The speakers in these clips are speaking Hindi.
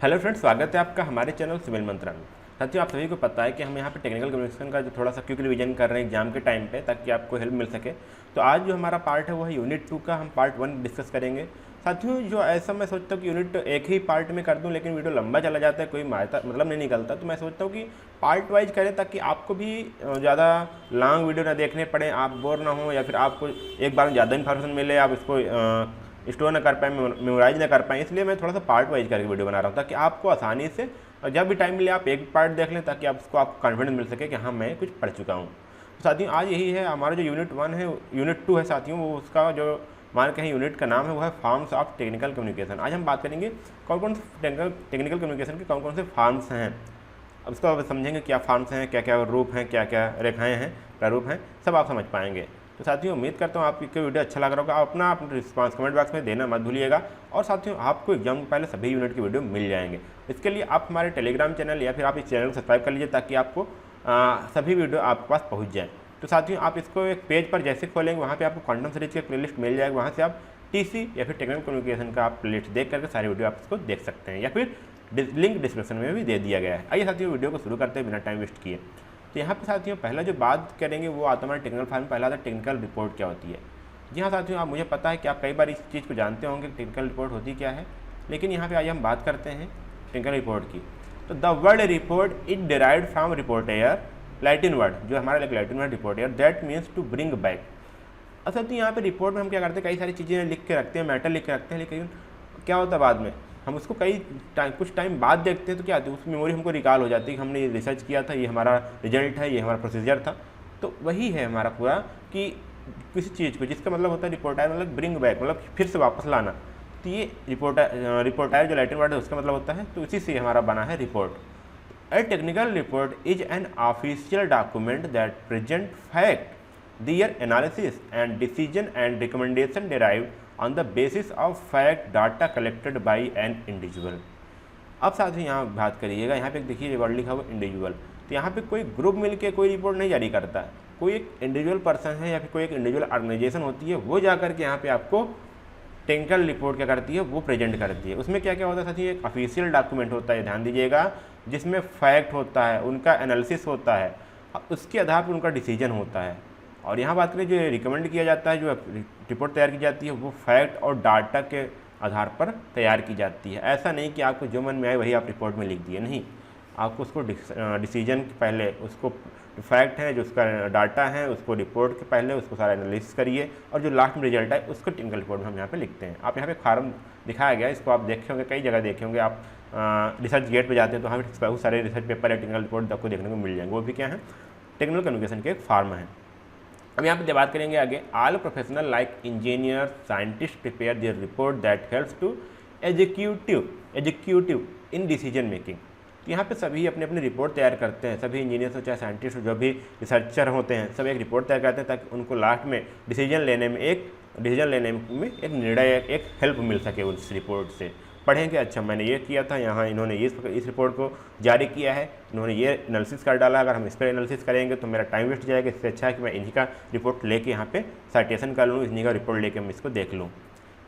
हेलो फ्रेंड्स, स्वागत है आपका हमारे चैनल सिविल मंत्रा में। साथियों, आप सभी को पता है कि हम यहाँ पे टेक्निकल कम्युनिकेशन का जो थोड़ा सा क्विक रिवीजन कर रहे हैं एग्जाम के टाइम पे, ताकि आपको हेल्प मिल सके। तो आज जो हमारा पार्ट है वो है यूनिट 2 का, हम पार्ट 1 डिस्कस करेंगे। साथियों, जो ऐसा मैं सोचता हूँ कि यूनिट एक ही पार्ट में कर दूँ, लेकिन वीडियो लंबा चला जाता है, कोई मतलब नहीं निकलता। तो मैं सोचता हूँ कि पार्ट वाइज करें, ताकि आपको भी ज़्यादा लॉन्ग वीडियो ना देखने पड़े, आप बोर ना हो, या फिर आपको एक बार में ज़्यादा इन्फॉर्मेशन मिले, आप इसको स्टोर ना कर पाएँ, मेमोराइज ना कर पाएँ। इसलिए मैं थोड़ा सा पार्ट वाइज करके वीडियो बना रहा हूँ, ताकि आपको आसानी से और जब भी टाइम मिले आप एक पार्ट देख लें, ताकि आपको कॉन्फिडेंस मिल सके कि हाँ मैं कुछ पढ़ चुका हूँ। तो साथियों, आज यही है हमारा जो यूनिट 1 है, यूनिट 2 है साथियों, वो उसका जो मान के यूनिट का नाम है वो है फॉर्म्स ऑफ टेक्निकल कम्युनिकेशन। आज हम बात करेंगे कौन कौन से टेक्निकल कम्युनिकेशन के कौन कौन से फॉर्म्स हैं। अब इसको आप समझेंगे क्या फॉर्म्स हैं, क्या क्या रूप हैं, क्या क्या रेखाएँ हैं, प्रारूप हैं, सब आप समझ पाएंगे। तो साथियों, उम्मीद करता हूँ आपको वीडियो अच्छा लग रहा होगा। आप अपना रिस्पांस कमेंट बॉक्स में देना मत भूलिएगा। और साथियों, आपको एग्जाम के पहले सभी यूनिट की वीडियो मिल जाएंगे। इसके लिए आप हमारे टेलीग्राम चैनल या फिर आप इस चैनल को सब्सक्राइब कर लीजिए, ताकि आपको सभी वीडियो आपके पास पहुँच जाए। तो साथियों, आप इसको एक पेज पर जैसे खोलेंगे, वहाँ पर आपको क्वांटम सीरीज की प्लेलिस्ट मिल जाएगी। वहाँ से आप टीसी या फिर टेक्निकल कम्युनिकेशन का आप प्लेलिस्ट देख करके सारी वीडियो आप इसको देख सकते हैं, या फिर लिंक डिस्क्रिप्शन में भी दे दिया गया है। आइए साथियों, वीडियो को शुरू करते हैं बिना टाइम वेस्ट किए। तो यहाँ पे साथियों, पहला जो बात करेंगे वो आता हमारे टेक्निकल फॉर्म। पहला था टेक्निकल रिपोर्ट क्या होती है। जी हाँ साथियों, आप मुझे पता है कि आप कई बार इस चीज़ को जानते होंगे कि टेक्निकल रिपोर्ट होती क्या है, लेकिन यहाँ पे आइए हम बात करते हैं टेक्निकल रिपोर्ट की। तो the word report is derived from reportare, Latin word जो हमारा Latin word reportare, that means to bring back. अच्छा, तो यहाँ पे रिपोर्ट में हम क्या करते हैं, कई सारी चीज़ें लिख के रखते हैं, मैटर लिख के रखते हैं, लेकिन क्या होता है बाद में हम उसको कुछ टाइम बाद देखते हैं, तो क्या होता है उस मेमोरी हमको रिकॉल हो जाती है कि हमने ये रिसर्च किया था, ये हमारा रिजल्ट है, ये हमारा प्रोसीजर था। तो वही है हमारा पूरा कि किसी चीज़ को, जिसका मतलब होता है रिपोर्टायर, मतलब ब्रिंग बैक, मतलब फिर से वापस लाना। तो ये रिपोर्टायर जो लैटिन वर्ड है उसका मतलब होता है, तो इसी से हमारा बना है report. A technical report is an official document that present fact, their analysis and decision and recommendation derived on the basis of fact data collected by an individual। अब साथियों, यहाँ बात करिएगा, यहाँ पे देखिए वर्ड लिखा हुआ इंडिविजुअल। तो यहाँ पे कोई ग्रुप मिलके कोई रिपोर्ट नहीं जारी करता है, कोई एक इंडिविजुअल पर्सन है या फिर कोई एक इंडिविजुअल ऑर्गेनाइजेशन होती है, वो जाकर के यहाँ पे आपको टेक्निकल रिपोर्ट क्या करती है, वो प्रेजेंट करती है। उसमें क्या क्या होता है साथियों, एक ऑफिशियल डॉक्यूमेंट होता है, ध्यान दीजिएगा, जिसमें फैक्ट होता है, उनका एनालिसिस होता है, उसके आधार पर उनका डिसीजन होता है। और यहाँ बात करें जो रिकमेंड किया जाता है, जो रिपोर्ट तैयार की जाती है, वो फैक्ट और डाटा के आधार पर तैयार की जाती है। ऐसा नहीं कि आपको जो मन में आए वही आप रिपोर्ट में लिख दिए, नहीं, आपको उसको डिसीजन के पहले उसको फैक्ट है, जो उसका डाटा है, उसको रिपोर्ट के पहले उसको सारा एनालिसिस करिए, और जो लास्ट में रिजल्ट है उसको टेक्निकल रिपोर्ट में हम यहाँ पे लिखते हैं। आप यहाँ पे फार्म दिखाया गया, इसको आप देखे होंगे, कई जगह देखे होंगे। आप रिसर्च गेट पर जाते हैं तो वहाँ पे बहुत सारे रिसर्च पेपर या टेक्निकल रिपोर्ट आपको देखने को मिल जाएंगे। वो भी क्या है, टेक्निकल कम्युनिकेशन के एक फार्म है। अब यहाँ पे बात करेंगे आगे, all professional like engineer scientist prepare their report that helps to executive in decision making. तो यहाँ पे सभी अपने अपनी रिपोर्ट तैयार करते हैं, सभी इंजीनियर्स हो चाहे साइंटिस्ट हो, जो भी रिसर्चर होते हैं, सब एक रिपोर्ट तैयार करते हैं, ताकि उनको लास्ट में डिसीजन लेने में एक निर्णय, एक हेल्प मिल सके उस रिपोर्ट से। पढ़ेंगे, अच्छा मैंने ये किया था, यहाँ इन्होंने इस रिपोर्ट को जारी किया है, इन्होंने ये एनालिसिस कर डाला, अगर हम इस पर एनालिसिस करेंगे तो मेरा टाइम वेस्ट जाएगा, इससे अच्छा है कि मैं इन्हीं का रिपोर्ट लेके यहाँ पे साइटेशन कर लूँ, इन्हीं का रिपोर्ट लेके मैं इसको देख लूँ।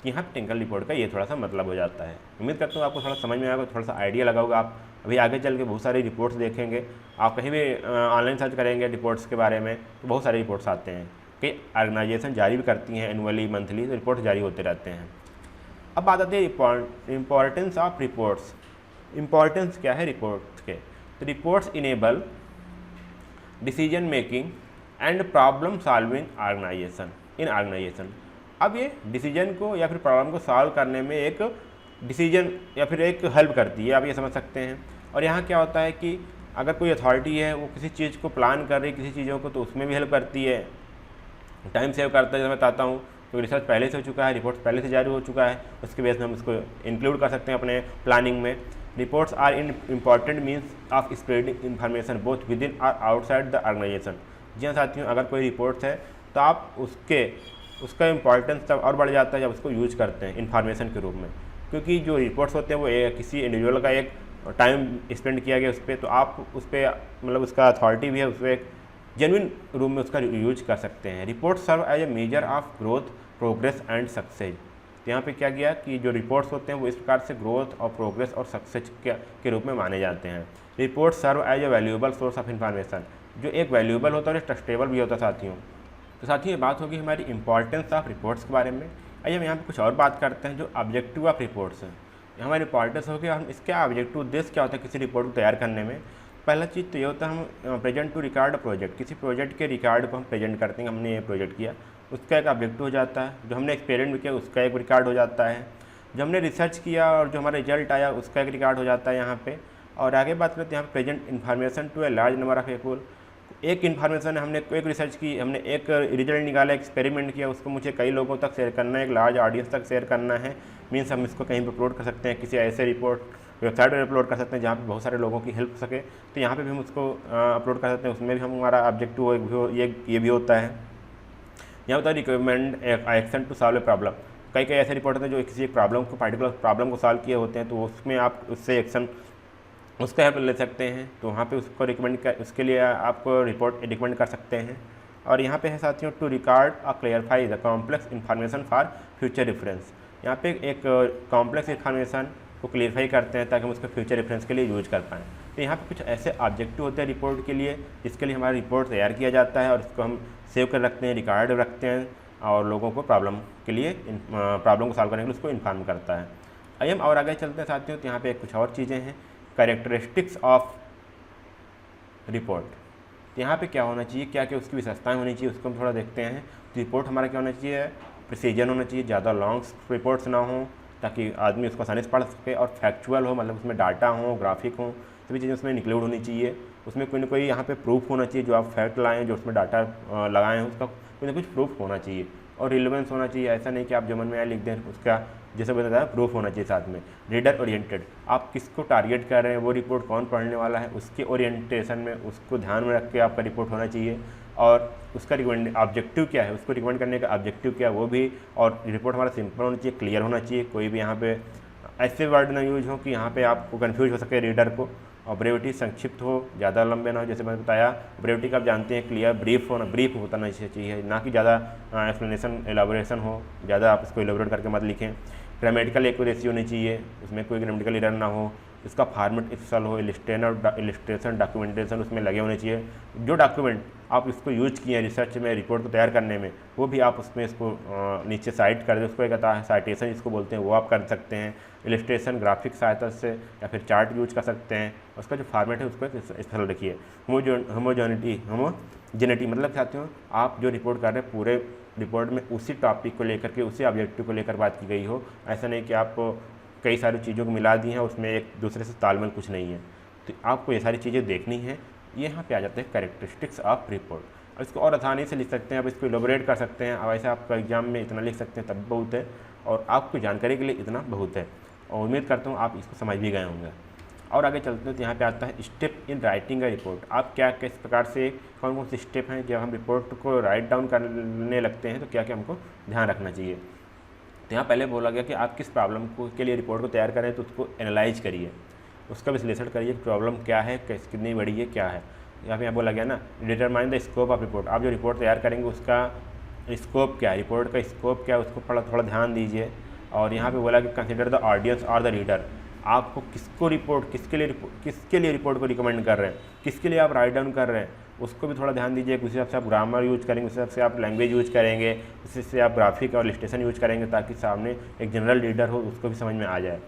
यहाँ पे टेक्निकल रिपोर्ट का ये थोड़ा सा मतलब हो जाता है। उम्मीद करता हूँ आपको थोड़ा समझ में आएगा, थोड़ा सा आइडिया लगा होगा। आप अभी आगे चल के बहुत सारी रिपोर्ट्स देखेंगे, आप कहीं भी ऑनलाइन सर्च करेंगे रिपोर्ट्स के बारे में, तो बहुत सारे रिपोर्ट्स आते हैं। कई ऑर्गेनाइजेशन जारी भी करती हैं एनुअली, मंथली, तो रिपोर्ट जारी होते रहते हैं। अब बात आती है इम्पॉर्टेंस ऑफ रिपोर्ट्स। इम्पॉर्टेंस क्या है रिपोर्ट्स के, तो reports enable decision making and problem solving organisation. अब ये डिसीजन को या फिर प्रॉब्लम को सॉल्व करने में एक डिसीजन या फिर एक हेल्प करती है, आप ये समझ सकते हैं। और यहाँ क्या होता है कि अगर कोई अथॉरिटी है, वो किसी चीज़ को प्लान कर रही है, किसी चीज़ों को, तो उसमें भी हेल्प करती है, टाइम सेव करता है। जैसे मैं बताता हूँ, तो रिसर्च पहले से हो चुका है, रिपोर्ट्स पहले से जारी हो चुका है, उसके बेस में हम इसको इंक्लूड कर सकते हैं अपने प्लानिंग में। Reports are important means of spreading information both with in और आउटसाइड द ऑर्गेनाइजेशन। जी हाँ साथियों, अगर कोई रिपोर्ट्स है तो आप उसका इम्पॉर्टेंस तब और बढ़ जाता है जब उसको यूज करते हैं इन्फॉर्मेशन के रूप में, क्योंकि जो रिपोर्ट्स होते हैं वो किसी इंडिविजुअल का एक टाइम स्पेंड किया गया उस पर, तो आप उस पर मतलब उसका अथॉरिटी भी है, उस पर एक जेन्युइन रूम में उसका यूज कर सकते हैं। Report serve as a measure of growth, progress and success. तो यहाँ पे क्या किया कि जो रिपोर्ट्स होते हैं वो इस प्रकार से ग्रोथ और प्रोग्रेस और सक्सेस के रूप में माने जाते हैं। Report serve as a valuable source of information, जो एक वैल्यूएबल होता है और ट्रस्टेबल भी होता है साथियों। तो साथियों ये बात होगी हमारी इंपॉर्टेंस ऑफ रिपोर्ट्स के बारे में। आइए हम यहाँ पे कुछ और बात करते हैं जो ऑब्जेक्टिव ऑफ रिपोर्ट्स है। हमारी इंपॉर्टेंस होगी हम इसके ऑब्जेक्टिव उद्देश्य क्या होता है किसी रिपोर्ट को तैयार करने में। पहला चीज़ तो ये होता है हम प्रेजेंट टू रिकॉर्ड प्रोजेक्ट, किसी प्रोजेक्ट के रिकॉर्ड को हम प्रेजेंट करते हैं, हमने ये प्रोजेक्ट किया, उसका एक ऑब्जेक्टिव हो जाता है। जो हमने एक्सपेरिमेंट किया उसका एक रिकॉर्ड हो जाता है। जो हमने रिसर्च किया और जो हमारा रिजल्ट आया उसका एक रिकॉर्ड हो जाता है यहाँ पे। और आगे बात करते हैं यहाँ present information to a large number of people. एक इन्फॉर्मेशन हमने एक रिसर्च की, हमने एक रिजल्ट निकाला, एक्सपेरिमेंट किया, उसको मुझे कई लोगों तक शेयर करना है, एक लार्ज ऑडियंस तक शेयर करना है। मीन्स हम इसको कहीं पर अपलोड कर सकते हैं, किसी ऐसे रिपोर्ट वेबसाइट पर अपलोड कर सकते हैं जहाँ पे बहुत सारे लोगों की हेल्प हो सके, तो यहाँ पे भी हम उसको अपलोड कर सकते हैं। उसमें भी हमारा ऑब्जेक्टिव ये भी होता है। यहाँ होता है recommend action to solve a problem. कई ऐसे रिपोर्ट होते हैं जो किसी एक प्रॉब्लम को पार्टिकुलर प्रॉब्लम को सॉल्व किए होते हैं, तो उसमें आप उससे एक्शन उसका हेल्प ले सकते हैं, तो वहाँ पे उसको उसके लिए आपको रिपोर्ट रिकमेंड कर सकते हैं। और यहाँ पे है साथियों टू रिकॉर्ड और clarify the complex information for future reference. यहाँ पे एक कॉम्प्लेक्स इन्फॉर्मेशन को क्लियरफाई करते हैं ताकि हम उसको फ्यूचर रेफरेंस के लिए यूज कर पाएँ। तो यहाँ पे कुछ ऐसे ऑब्जेक्टिव होते हैं रिपोर्ट के लिए, जिसके लिए हमारा रिपोर्ट तैयार किया जाता है और इसको हम सेव कर रखते हैं, रिकॉर्ड रखते हैं और लोगों को प्रॉब्लम को सॉल्व करने के लिए उसको इन्फॉर्म करता है। आइए हम और आगे चलते हैं साथियों। तो यहाँ पे कुछ और चीज़ें हैं, कैरेक्टरिस्टिक्स ऑफ रिपोर्ट। तो यहाँ पे क्या होना चाहिए, क्या क्या उसकी विशेषताएं होनी चाहिए, उसको हम थोड़ा देखते हैं। तो रिपोर्ट हमारा क्या होना चाहिए, प्रिसीजन होना चाहिए, ज़्यादा लॉन्ग रिपोर्ट्स ना हो ताकि आदमी उसको आसानी से पढ़ सके, और फैक्चुअल हो, मतलब उसमें डाटा हो, ग्राफिक हो, सभी चीज़ें उसमें इंक्लूड होनी चाहिए। उसमें कोई ना कोई यहाँ पे प्रूफ होना चाहिए, जो आप फैक्ट लाएँ, जो उसमें डाटा लगाएँ हैं उसका कोई ना कुछ प्रूफ होना चाहिए। और रिलेवेंस होना चाहिए, ऐसा नहीं कि आप जो मन में आए लिख दें, उसका जैसे बताया प्रूफ होना चाहिए साथ में। रीडर ओरिएंटेड, आप किसको टारगेट कर रहे हैं, वो रिपोर्ट कौन पढ़ने वाला है, उसके ओरिएंटेशन में उसको ध्यान में रख के आपका रिपोर्ट होना चाहिए। और उसका रिकमेंड ऑब्जेक्टिव क्या है, उसको रिकमेंड करने का ऑब्जेक्टिव क्या है वो भी। और रिपोर्ट हमारा सिंपल होना चाहिए, क्लियर होना चाहिए, कोई भी यहाँ पे ऐसे वर्ड ना यूज हो कि यहाँ पे आपको कन्फ्यूज हो सके रीडर को। और ब्रेविटी संक्षिप्त हो, ज़्यादा लंबे ना हो, जैसे मैंने बताया ब्रेविटी का आप जानते हैं, क्लियर ब्रीफ होता नहीं चाहिए, ना कि ज़्यादा एक्सप्लेनेशन एलाबोरेशन हो, ज़्यादा आप इसको एलाबोरेट करके मत लिखें। ग्रामेटिकल एक्यूरेसी होनी चाहिए, उसमें कोई ग्रामेटिकल एरर ना हो, इसका फॉर्मेट एक्सेल हो, इलिस्ट्रेशन डॉक्यूमेंटेशन उसमें लगे होने चाहिए। जो डॉक्यूमेंट आप इसको यूज किए हैं रिसर्च में, रिपोर्ट को तैयार करने में, वो भी आप उसमें इसको नीचे साइट कर दें, उसको एक आता है साइटेशन जिसको बोलते हैं, वो आप कर सकते हैं। इलिस्ट्रेशन ग्राफिक सहायता से या फिर चार्ट यूज कर सकते हैं। उसका जो फॉर्मेट है उसको स्पेशल रखिए। होमोजेनिटी मतलब साथियों आप जो रिपोर्ट कर रहे हैं पूरे रिपोर्ट में उसी टॉपिक को लेकर के, उसी ऑब्जेक्टिव को लेकर बात की गई हो, ऐसा नहीं कि आप कई सारी चीज़ों को मिला दी हैं, उसमें एक दूसरे से तालमेल कुछ नहीं है। तो आपको ये सारी चीज़ें देखनी है। ये यहाँ पे आ जाते हैं कैरेक्टरिस्टिक्स ऑफ रिपोर्ट। और इसको और आसानी से लिख सकते हैं, आप इसको एलोबरेट कर सकते हैं। अब ऐसे आपका एग्जाम में इतना लिख सकते हैं तब बहुत है, और आपको जानकारी के लिए इतना बहुत है। और उम्मीद करता हूँ आप इसको समझ भी गए होंगे। और आगे चलते हैं तो यहाँ पे आता है step in writing a report. आप क्या किस प्रकार से कौन कौन से स्टेप हैं जब हम रिपोर्ट को राइट डाउन करने लगते हैं, तो क्या क्या हमको ध्यान रखना चाहिए। तो यहाँ पहले बोला गया कि आप किस प्रॉब्लम को के लिए रिपोर्ट को तैयार करें, तो उसको एनालाइज करिए, उसका विश्लेषण करिए, प्रॉब्लम क्या है, कितनी बड़ी है, क्या है। यहाँ पे बोला गया ना determine the scope of report. आप जो रिपोर्ट तैयार करेंगे उसका स्कोप क्या है, रिपोर्ट का स्कोप क्या है, उसको थोड़ा ध्यान दीजिए। और यहाँ पे बोला कि कंसिडर द ऑडियंस और द रीडर। आपको किसके लिए रिपोर्ट को रिकमेंड कर रहे हैं, किसके लिए आप राइट डाउन कर रहे हैं, उसको भी थोड़ा ध्यान दीजिए। उस हिसाब से आप ग्रामर यूज करेंगे, उस हिसाब से आप लैंग्वेज यूज करेंगे, उस हिसाब से आप ग्राफिक और इलिस्ट्रेशन यूज करेंगे, ताकि सामने एक जनरल रीडर हो उसको भी समझ में आ जाए।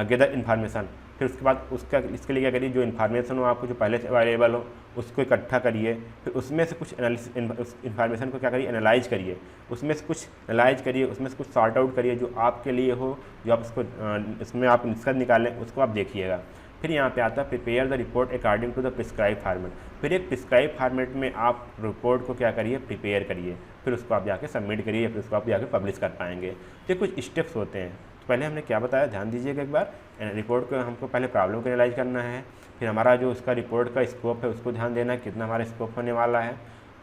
गेदर इन्फॉर्मेशन, फिर उसके बाद इसके लिए क्या करिए, जो इन्फॉर्मेशन हो आपको जो पहले से अवेलेबल हो उसको इकट्ठा करिए। फिर उसमें से कुछ उस इन्फॉर्मेशन को क्या करिए, एनालाइज करिए, उसमें से कुछ एनालाइज करिए, उसमें से कुछ सॉर्ट आउट करिए जो आपके लिए हो, जो आप इसमें आप निष्कर्ष निकालें, उसको आप देखिएगा। फिर यहाँ पे आता है prepare the report according to the prescribe format. फिर एक प्रिस्क्राइब फार्मेट में आप रिपोर्ट को क्या करिए, प्रिपेयर करिए, फिर उसको आप जाके सबमिट करिए, फिर उसको आप जाके पब्लिश कर पाएंगे। तो कुछ स्टेप्स होते हैं। तो पहले हमने क्या बताया, ध्यान दीजिएगा एक बार। रिपोर्ट को हमको पहले प्रॉब्लम को एनालाइज करना है, फिर हमारा जो उसका रिपोर्ट का स्कोप है उसको ध्यान देना है, कितना हमारा स्कोप होने वाला है।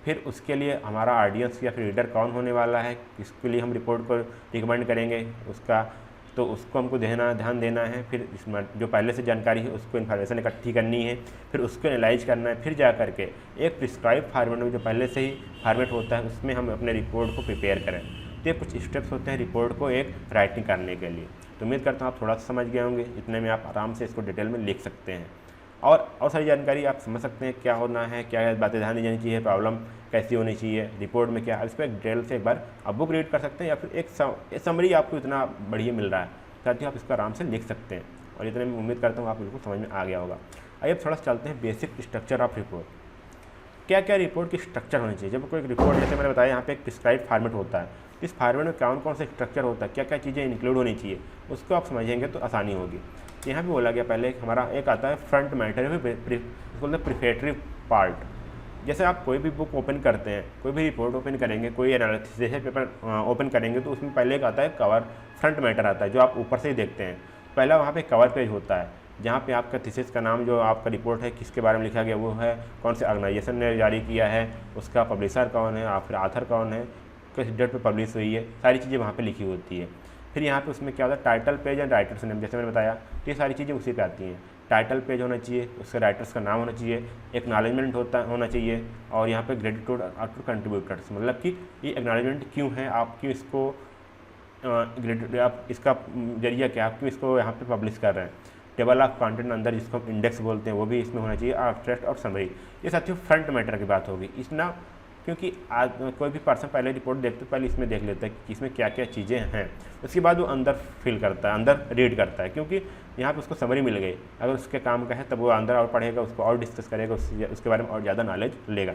फिर उसके लिए हमारा ऑडियंस या फिर रीडर कौन होने वाला है, किसके लिए हम रिपोर्ट को रिकमेंड करेंगे उसका, तो उसको हमको ध्यान देना है। फिर इसमें जो पहले से जानकारी है उसको इन्फॉर्मेशन इकट्ठी करनी है, फिर उसको एनालाइज करना है, फिर जा करके एक प्रिस्क्राइब फार्मेट में जो पहले से ही फार्मेट होता है उसमें हम अपने रिपोर्ट को प्रिपेयर करें। तो ये कुछ स्टेप्स होते हैं रिपोर्ट को एक राइटिंग करने के लिए। तो उम्मीद करता हूँ आप थोड़ा सा समझ गए होंगे, इतने में आप आराम से इसको डिटेल में लिख सकते हैं और सारी जानकारी आप समझ सकते हैं क्या होना है, क्या बातें ध्यान दी जानी चाहिए, प्रॉब्लम कैसी होनी चाहिए, रिपोर्ट में क्या है। इस पर एक डिटेल से एक बार आप बुक रीड कर सकते हैं या फिर एक समरी आपको इतना बढ़िया मिल रहा है, साथ ही आप इसको आराम से लिख सकते हैं और इतने में उम्मीद करता हूँ आप बिल्कुल समझ में आ गया होगा। आइए अब थोड़ा सा चलते हैं बेसिक स्ट्रक्चर ऑफ रिपोर्ट। क्या क्या रिपोर्ट की स्ट्रक्चर होनी चाहिए। जब कोई रिपोर्ट, जैसे मैंने बताया यहाँ पे एक प्रिस्क्राइब फॉर्मेट होता है, इस फॉर्मेट में कौन कौन से स्ट्रक्चर होता है, क्या क्या चीज़ें इंक्लूड होनी चाहिए, उसको आप समझेंगे तो आसानी होगी। यहाँ पे बोला गया पहले हमारा एक आता है फ्रंट मैटर, इसको बोलते हैं प्रिपेटरी पार्ट। जैसे आप कोई भी बुक ओपन करते हैं, कोई भी रिपोर्ट ओपन करेंगे, कोई एनालिसिस पेपर ओपन करेंगे तो उसमें पहले एक आता है कवर, फ्रंट मैटर आता है जो आप ऊपर से ही देखते हैं। पहला वहाँ पे कवर पेज होता है जहाँ पे आपका थीसिस का नाम, जो आपका रिपोर्ट है किसके बारे में लिखा गया वो है, कौन से ऑर्गेनाइजेशन ने जारी किया है, उसका पब्लिशर कौन है, फिर ऑथर कौन है, किस डेट पे पब्लिश हुई है, सारी चीज़ें वहाँ पे लिखी होती है। फिर यहाँ पे उसमें क्या होता है title page and writers name, जैसे मैंने बताया तो ये सारी चीज़ें उसी पे आती हैं। टाइटल पेज होना चाहिए, उसके राइटर्स का नाम होना चाहिए, एक्नॉलेजमेंट होना चाहिए और यहाँ पे ग्रेटिट्यूड टू कंट्रीब्यूटर्स, मतलब कि ये एक्नॉलेजमेंट क्यों है, आप क्यों इसको आप इसका जरिया क्या, आप क्यों इसको यहाँ पे पब्लिश कर रहे हैं। टेबल ऑफ कंटेंट अंदर जिसको हम इंडेक्स बोलते हैं वो भी इसमें होना चाहिए, एब्स्ट्रैक्ट और समरी। ये साथियों फ्रंट मैटर की बात होगी इतना, क्योंकि आज कोई भी पर्सन पहले रिपोर्ट देखते पहले इसमें देख लेता है कि इसमें क्या क्या चीज़ें हैं, उसके बाद वो अंदर फिल करता है, अंदर रीड करता है, क्योंकि यहाँ पे उसको समरी मिल गई। अगर उसके काम का है तब वो अंदर और पढ़ेगा, उसको और डिस्कस करेगा, उसके बारे में और ज़्यादा नॉलेज लेगा।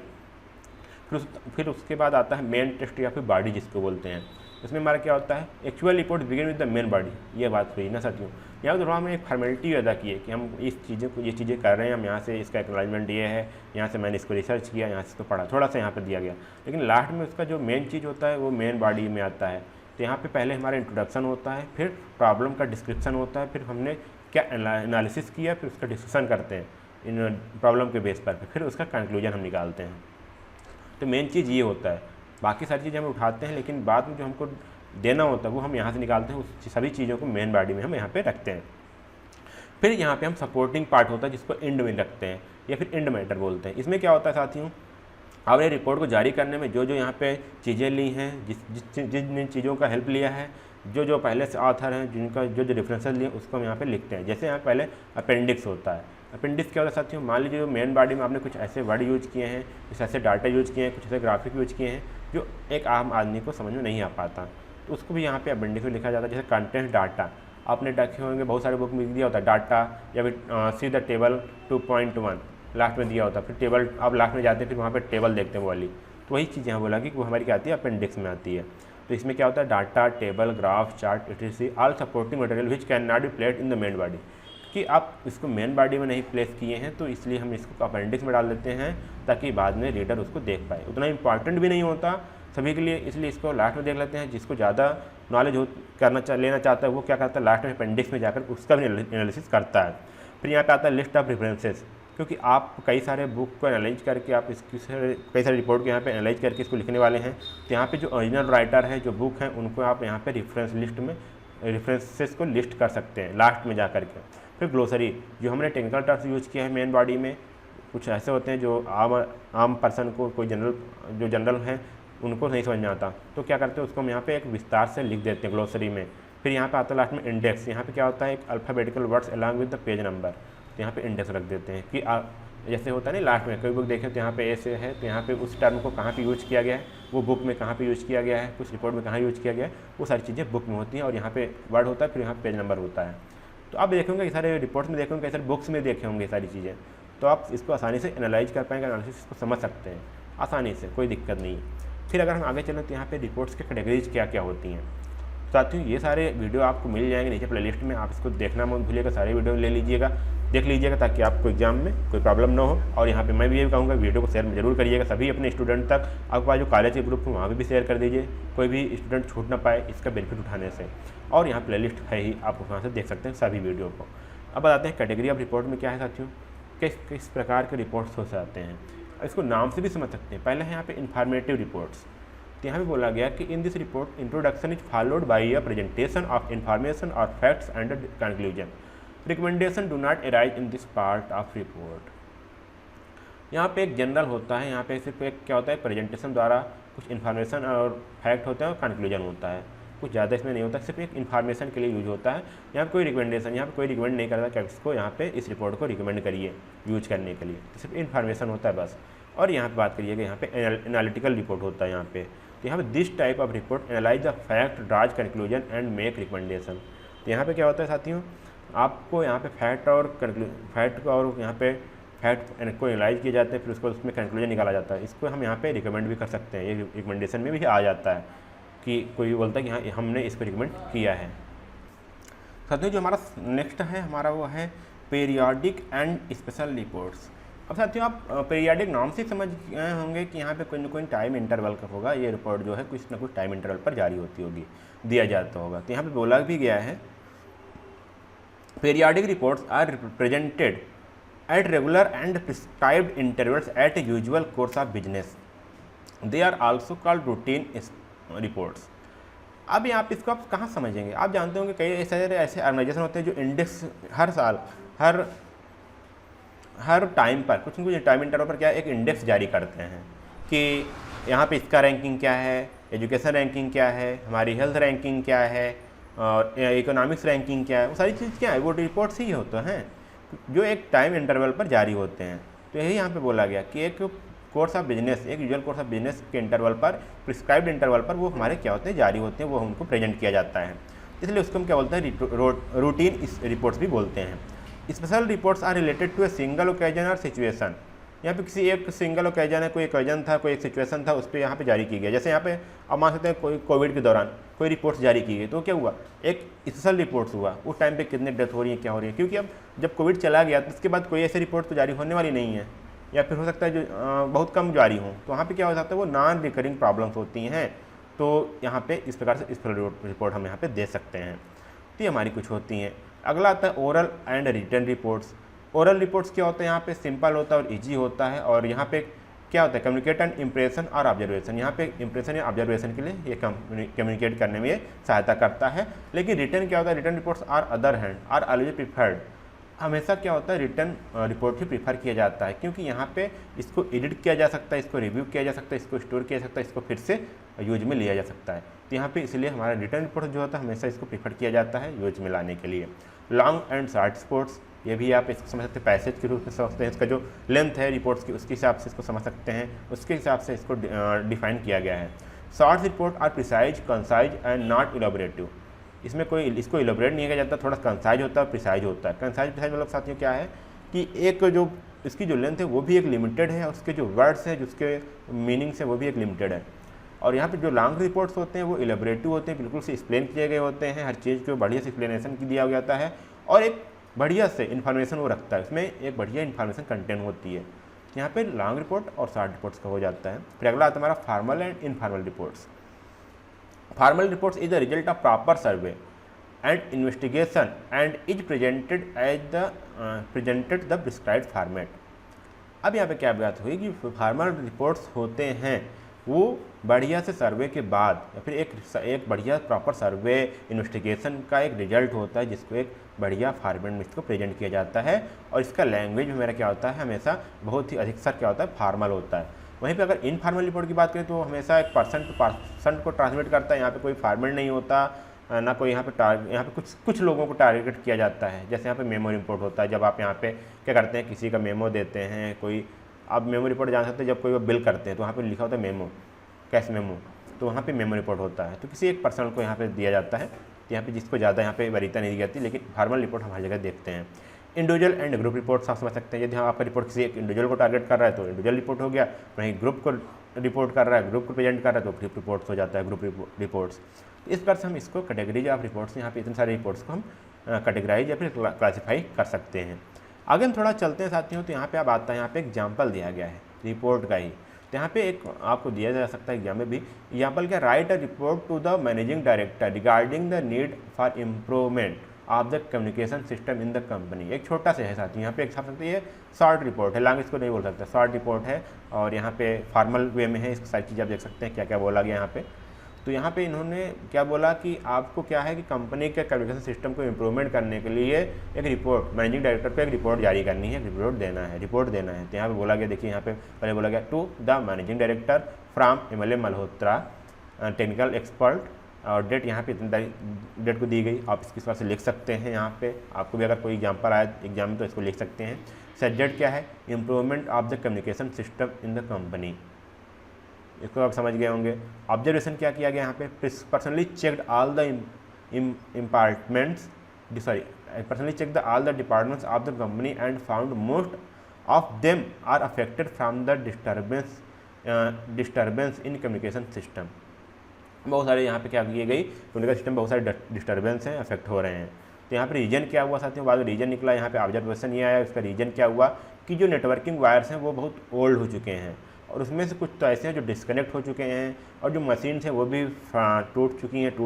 फिर उसके बाद आता है मेन टेक्स्ट या फिर बॉडी जिसको बोलते हैं। इसमें हमारा क्या होता है, actual report begin with the main body. ये बात हुई ना साथियों, यहाँ तो हमने एक फॉर्मेलिटी अदा की है कि हम इस चीज़ों को, ये चीज़ें कर रहे हैं, हम यहाँ से इसका एक्नॉलेजमेंट ये है, यहाँ से मैंने इसको रिसर्च किया, यहाँ से इसको पढ़ा, थोड़ा सा यहाँ पर दिया गया, लेकिन लास्ट में उसका जो मेन चीज़ होता है वो मेन बॉडी में आता है। तो यहाँ पे पहले हमारा इंट्रोडक्शन होता है, फिर प्रॉब्लम का डिस्क्रिप्शन होता है, फिर हमने क्या एनालिसिस किया, फिर उसका डिस्कशन करते हैं इन प्रॉब्लम के बेस पर, फिर उसका कंक्लूजन हम निकालते हैं। तो मेन चीज़ ये होता है, बाकी सारी चीज़ें हम उठाते हैं लेकिन बाद में जो हमको देना होता है वो हम यहाँ से निकालते हैं, उस सभी चीज़ों को मेन बॉडी में हम यहाँ पे रखते हैं। फिर यहाँ पे हम सपोर्टिंग पार्ट होता है जिसको एंड में रखते हैं या फिर एंड मैटर बोलते हैं। इसमें क्या होता है साथियों, आपने रिपोर्ट को जारी करने में जो जो यहाँ पे चीज़ें ली हैं, जिन चीज़ों का हेल्प लिया है, जो पहले से ऑथर हैं, जिनका जो रेफरेंसेस लिए उसको हम यहाँ पे लिखते हैं। जैसे यहाँ पहले अपेंडिक्स होता है। अपेंडिक्स क्या होता है साथियों, मान लीजिए मेन बॉडी में आपने कुछ ऐसे वर्ड यूज किए हैं, कुछ ऐसे डाटा यूज किए हैं, कुछ ऐसे ग्राफिक यूज किए हैं जो एक आम आदमी को समझ में नहीं आ पाता, तो उसको भी यहाँ पे अपेंडिक्स में लिखा जाता है। जैसे कंटेंट डाटा आपने देखे होंगे, बहुत सारे बुक में दिया होता है डाटा, या फिर सी द टेबल 2.1 लास्ट में दिया होता है, फिर टेबल आप लास्ट में जाते हैं फिर वहाँ पे टेबल देखते हैं वो वाली, तो वही चीज़ यहाँ बोला कि वो हमारी क्या आती है, अपेंडिक्स में आती है। तो इसमें क्या होता है, data, table, graph, chart, etc all supporting material which can not be placed in the main body. कि आप इसको मेन बॉडी में नहीं प्लेस किए हैं तो इसलिए हम इसको अपेंडिक्स में डाल देते हैं ताकि बाद में रीडर उसको देख पाए। उतना इंपॉर्टेंट भी नहीं होता सभी के लिए, इसलिए इसको लास्ट में देख लेते हैं। जिसको ज़्यादा नॉलेज लेना चाहता है वो क्या करता है, लास्ट में अपेंडिक्स में जाकर उसका भी एनालिसिस करता है। फिर यहाँ पे आता है लिस्ट ऑफ रेफरेंसेस, क्योंकि आप कई सारे बुक को एनालाइज करके आप इसकी कई सारे रिपोर्ट को यहाँ पे एनालाइज करके इसको लिखने वाले हैं, तो यहाँ पे जो ओरिजिनल राइटर है, जो बुक है, उनको आप यहाँ पे रेफरेंस लिस्ट में रेफरेंसेस को लिस्ट कर सकते हैं लास्ट में जा कर के। फिर ग्लोसरी, जो हमने टेक्निकल टर्म्स यूज़ किया है मेन बॉडी में, कुछ ऐसे होते हैं जो आम पर्सन को, कोई जनरल हैं उनको नहीं समझ में आता, तो क्या करते हैं उसको हम यहाँ पे एक विस्तार से लिख देते हैं ग्लोसरी में। फिर यहाँ पे आता है लास्ट में इंडेक्स, यहाँ पे क्या होता है, एक alphabetical words along with the page number, तो यहाँ पे इंडेक्स रख देते हैं कि जैसे होता है ना लास्ट में कोई बुक देखें तो यहाँ पे ऐसे है, तो यहाँ पे उस टर्म को कहाँ पे यूज किया गया है, वो बुक में कहाँ पे यूज किया गया है, कुछ रिपोर्ट में कहाँ यूज किया गया है, वो सारी चीज़ें बुक में होती हैं और यहाँ पे वर्ड होता है, फिर यहाँ पेज नंबर होता है। तो आप देखेंगे ये सारे रिपोर्ट्स में देखेंगे, कई सारे बुक्स में देखे होंगे सारी चीज़ें, तो आप इसको आसानी से एनालाइज कर पाएंगे, एनालिसिस को समझ सकते हैं आसानी से, कोई दिक्कत नहीं है। फिर अगर हम आगे चलें तो यहाँ पे रिपोर्ट्स के कैटेगरीज क्या क्या होती हैं। साथियों ये सारे वीडियो आपको मिल जाएंगे नीचे प्लेलिस्ट में, आप इसको देखना मत भूलिएगा, सारे वीडियो ले लीजिएगा, देख लीजिएगा ताकि आपको एग्जाम में कोई प्रॉब्लम ना हो। और यहाँ पे मैं भी ये कहूँगा वीडियो को शेयर जरूर करिएगा सभी अपने स्टूडेंट तक, आपके पास जो कॉलेज के ग्रुप है वहाँ भी शेयर कर दीजिए, कोई भी स्टूडेंट छूट ना पाए इसका बेनिफिट उठाने से। और यहाँ प्लेलिस्ट है ही, आप वहाँ से देख सकते हैं सभी वीडियो को। अब बताते हैं कैटेगरी ऑफ रिपोर्ट में क्या है साथियों, किस प्रकार के रिपोर्ट्स हो जाते हैं, इसको नाम से भी समझ सकते हैं। पहले है यहाँ पे इंफॉर्मेटिव रिपोर्ट्स, तो यहाँ पे बोला गया कि in this report introduction is followed by a presentation of information और facts and conclusion. Recommendation do not arise in this part of report. यहाँ पे एक जनरल होता है, यहाँ पे सिर्फ एक क्या होता है, प्रेजेंटेशन द्वारा कुछ इन्फॉर्मेशन और फैक्ट होते हैं और कंक्लूजन होता है, कुछ ज़्यादा इसमें नहीं होता, सिर्फ एक इन्फॉर्मेशन के लिए यूज होता है। यहाँ पे कोई रिकमेंडेशन, यहाँ पे कोई रिकमेंड नहीं करता कि इसको यहाँ पे इस रिपोर्ट को रिकमेंड करिए यूज करने के लिए, तो सिर्फ इन्फॉर्मेशन होता है बस। और यहाँ पे बात करिएगा, यहाँ पे एनालिटिकल रिपोर्ट होता है यहाँ पे, तो यहाँ पे this type of report analyse the fact, draws conclusion and make recommendation. तो यहाँ पे क्या होता है साथियों, आपको यहाँ पे फैक्ट और यहाँ पे फैक्ट को एनालाइज किए जाते हैं, फिर उसको उसमें कंक्लूजन निकाला जाता है। इसको हम यहाँ पे रिकमेंड भी कर सकते हैं, ये रिकमेंडेशन में भी आ जाता है कि कोई बोलता है कि हाँ हमने इसको रिकमेंड किया है। साथियों जो हमारा नेक्स्ट है हमारा वो है पीरियाडिक एंड स्पेशल रिपोर्ट्स। अब साथियों आप पीरियाडिक नाम से समझ गए होंगे कि यहाँ पे कोई ना कोई टाइम इंटरवल का होगा, ये रिपोर्ट जो है कुछ ना कुछ टाइम इंटरवल पर जारी होती होगी, दिया जाता होगा। तो यहाँ पे बोला भी गया है periodic reports are presented at regular and prescribed intervals at usual course of business, they are also called routine reports. अब यहाँ पे इसको आप कहाँ समझेंगे, आप जानते होंगे कई ऐसे ऑर्गेनाइजेशन होते हैं जो इंडेक्स हर साल हर टाइम पर कुछ न कुछ टाइम इंटरवल पर क्या एक इंडेक्स जारी करते हैं कि यहाँ पे इसका रैंकिंग क्या है, एजुकेशन रैंकिंग क्या है, हमारी हेल्थ रैंकिंग क्या है और इकोनॉमिक्स रैंकिंग क्या है, वो सारी चीज़ क्या है, वो रिपोर्ट्स ही होते हैं जो एक टाइम इंटरवल पर जारी होते हैं। तो यही यहाँ पे बोला गया कि एक कोर्स ऑफ बिजनेस, एक यूजुअल कोर्स ऑफ बिजनेस के इंटरवल पर, प्रिस्क्राइब्ड इंटरवल पर वो हमारे क्या होते हैं, जारी होते हैं, वो हमको प्रेजेंट किया जाता है, इसलिए उसको हम क्या बोलते हैं, रूटीन रिपोर्ट्स भी बोलते हैं। Special reports are related to a single occasion और सिचुएशन। यहाँ पे किसी एक सिंगल ओकेजन है, कोई ओकेजन था, कोई एक सिचुएशन था, उस पर यहाँ पे जारी की गई। जैसे यहाँ पे आप मान सकते हैं कोई कोविड के दौरान कोई रिपोर्ट्स जारी की गई, तो क्या हुआ, एक स्पेशल रिपोर्ट्स हुआ, उस टाइम पे कितने डेथ हो रही है, क्या हो रही है, क्योंकि अब जब कोविड चला गया तो उसके बाद कोई ऐसी रिपोर्ट तो जारी होने वाली नहीं है, या फिर हो सकता है जो बहुत कम जारी हों, तो वहाँ पे क्या हो सकता है, वो नॉन रिकरिंग प्रॉब्लम्स होती हैं, तो यहाँ पे इस प्रकार से स्पेशल रिपोर्ट हम यहाँ पे दे सकते हैं। तो ये हमारी कुछ होती हैं। अगला आता है oral and written reports. Oral reports क्या होता है, यहाँ पे सिंपल होता है और इजी होता है, और यहाँ पे क्या होता है, कम्युनिकेट एंड इम्प्रेशन और ऑब्जर्वेशन। यहाँ पे इम्प्रेशन या ऑब्जर्वेशन के लिए ये कम्युनिकेट करने में सहायता करता है। लेकिन रिटर्न क्या होता है, return reports are other hand are always preferred. हमेशा क्या होता है, रिटर्न रिपोर्ट ही प्रीफर किया जाता है, क्योंकि यहाँ पे इसको एडिट किया जा सकता है, इसको रिव्यू किया जा सकता है, इसको स्टोर किया जा सकता है, इसको फिर से यूज में लिया जा सकता है। तो यहाँ पे इसलिए हमारा रिटर्न रिपोर्ट जो होता है हमेशा इसको प्रीफर किया जाता है यूज में लाने के लिए। लॉन्ग एंड शॉर्ट रिपोर्ट्स, ये भी आप इसको समझ सकते हैं, पैसेज के रूप में समझते हैं, इसका जो लेंथ है रिपोर्ट्स की उसके हिसाब से इसको समझ सकते हैं, उसके हिसाब से इसको डिफाइन किया गया है। Short report are precise, concise and not elaborative. इसमें कोई इसको इलैबोरेट नहीं किया जाता, थोड़ा कंसाइज होता है, प्रिसाइज होता है। कंसाइज प्रिसाइज मतलब साथियों क्या है कि एक जो इसकी जो लेंथ है वो भी एक लिमिटेड है, उसके जो वर्ड्स हैं जिसके मीनिंग्स है वो भी एक लिमिटेड है। और यहाँ पे जो लॉन्ग रिपोर्ट्स होते हैं वो इलैबोरेटिव होते हैं, बिल्कुल से एक्सप्लेन किए गए होते हैं, हर चीज़ को बढ़िया से एक्सप्लेनेशन की दिया जाता है, और एक बढ़िया से इन्फॉर्मेशन वो रखता है, उसमें एक बढ़िया इन्फॉर्मेशन कंटेंट होती है। यहाँ पे लॉन्ग रिपोर्ट और शॉर्ट रिपोर्ट्स का हो जाता है। फिर अगला आता है हमारा formal and informal reports. Formal reports is the result of proper survey and investigation and is presented the prescribed format. अब यहाँ पे क्या बात हुई कि फॉर्मल रिपोर्ट्स होते हैं वो बढ़िया से सर्वे के बाद या फिर एक बढ़िया प्रॉपर सर्वे इन्वेस्टिगेशन का एक रिजल्ट होता है, जिसको एक बढ़िया फॉर्मेट में इसको प्रेजेंट किया जाता है। और इसका लैंग्वेज में मेरा क्या होता है, हमेशा बहुत ही अधिकतर क्या होता है, फॉर्मल होता है। वहीं पे अगर इनफॉर्मल रिपोर्ट की बात करें तो हमेशा एक पर्सन टू पर्सन को ट्रांसमिट करता है, यहाँ पे कोई फॉर्मेट नहीं होता, ना कोई यहाँ पे कुछ लोगों को टारगेट किया जाता है। जैसे यहाँ पे मेमो रिपोर्ट होता है, जब आप यहाँ पे क्या करते हैं, किसी का मेमो देते हैं, कोई आप मेमो रिपोर्ट जान सकते हैं, जब कोई बिल करते हैं तो वहाँ पे लिखा होता है मेमो, कैश मेमो, तो वहाँ पे मेमो रिपोर्ट होता है, तो किसी एक पर्सन को यहाँ पे दिया जाता है। यहाँ पे जिसको ज़्यादा यहाँ पे वरीयता नहीं दी जाती, लेकिन फॉर्मल रिपोर्ट हम हर जगह देखते हैं। इंडिविजुअल एंड ग्रुप रिपोर्ट्स आप समझ सकते हैं, यदि आपका रिपोर्ट किसी एक इंडिविजुअल को टारगेट कर रहा है तो इंडिविजुअल रिपोर्ट हो गया, वहीं ग्रुप को रिपोर्ट कर रहा है, ग्रुप को प्रेजेंट कर रहा है तो ग्रुप रिपोर्ट्स हो जाता है, ग्रुप रिपोर्ट्स। इस प्रकार से हम इसको कैटेगरीज ऑफ रिपोर्ट्स, यहाँ पे इतने सारे रिपोर्ट्स को हम कैटेगराइज या फिर क्लासीफाई कर सकते हैं। आगे हम थोड़ा चलते हैं साथियों, तो यहाँ पे अब आता है, यहाँ पे एग्जाम्पल दिया गया है रिपोर्ट का ही, तो यहाँ पे एक आपको दिया जा सकता है एग्जाम में भी। एग्जाम्पल क्या, write a report to the managing director regarding the need for improvement of the communication system in the company. एक छोटा सा है साथियों, यहाँ पे एक समझ सकते हैं, ये शॉर्ट रिपोर्ट है, लॉन्ग इसको नहीं बोल सकते, शॉर्ट रिपोर्ट है, और यहाँ पे फॉर्मल वे में है, इसकी सारी चीज़ें आप देख सकते हैं क्या क्या बोला गया यहाँ पे। तो यहाँ पे इन्होंने क्या बोला कि आपको क्या है कि कंपनी के कम्युनिकेशन सिस्टम को इम्प्रूवमेंट करने के लिए एक रिपोर्ट, मैनेजिंग डायरेक्टर को एक रिपोर्ट जारी करनी है, रिपोर्ट देना है। तो यहाँ पे बोला गया, देखिए यहाँ पे पहले बोला गया to the managing director from MLA Malhotra technical expert, और डेट यहाँ पे डेट को दी गई, आप इसके हिसाब से लिख सकते हैं। यहाँ पे आपको भी अगर कोई एग्जाम्पल आए एग्जाम में तो इसको लिख सकते हैं। सब्जेक्ट क्या है, improvement of the communication system in the company, इसको आप समझ गए होंगे। ऑब्जर्वेशन क्या किया गया यहाँ पे, personally checked all the all the departments of the company and found most of them are affected from the disturbance in communication system। बहुत सारे यहाँ पे क्या की गई, कम्युनिकेशन सिस्टम बहुत सारे डिस्टर्बेंस हैं, अफेक्ट हो रहे हैं। तो यहाँ पे रीजन क्या हुआ साथियों, बाद में रीजन निकला, यहाँ पे ऑब्जर्वेशन ये आया, इसका रीजन क्या हुआ कि जो नेटवर्किंग वायर्स हैं वो बहुत ओल्ड हो चुके हैं, और उसमें से कुछ तो ऐसे हैं जो डिस्कनेक्ट हो चुके हैं, और जो मशीन्स हैं वो भी टूट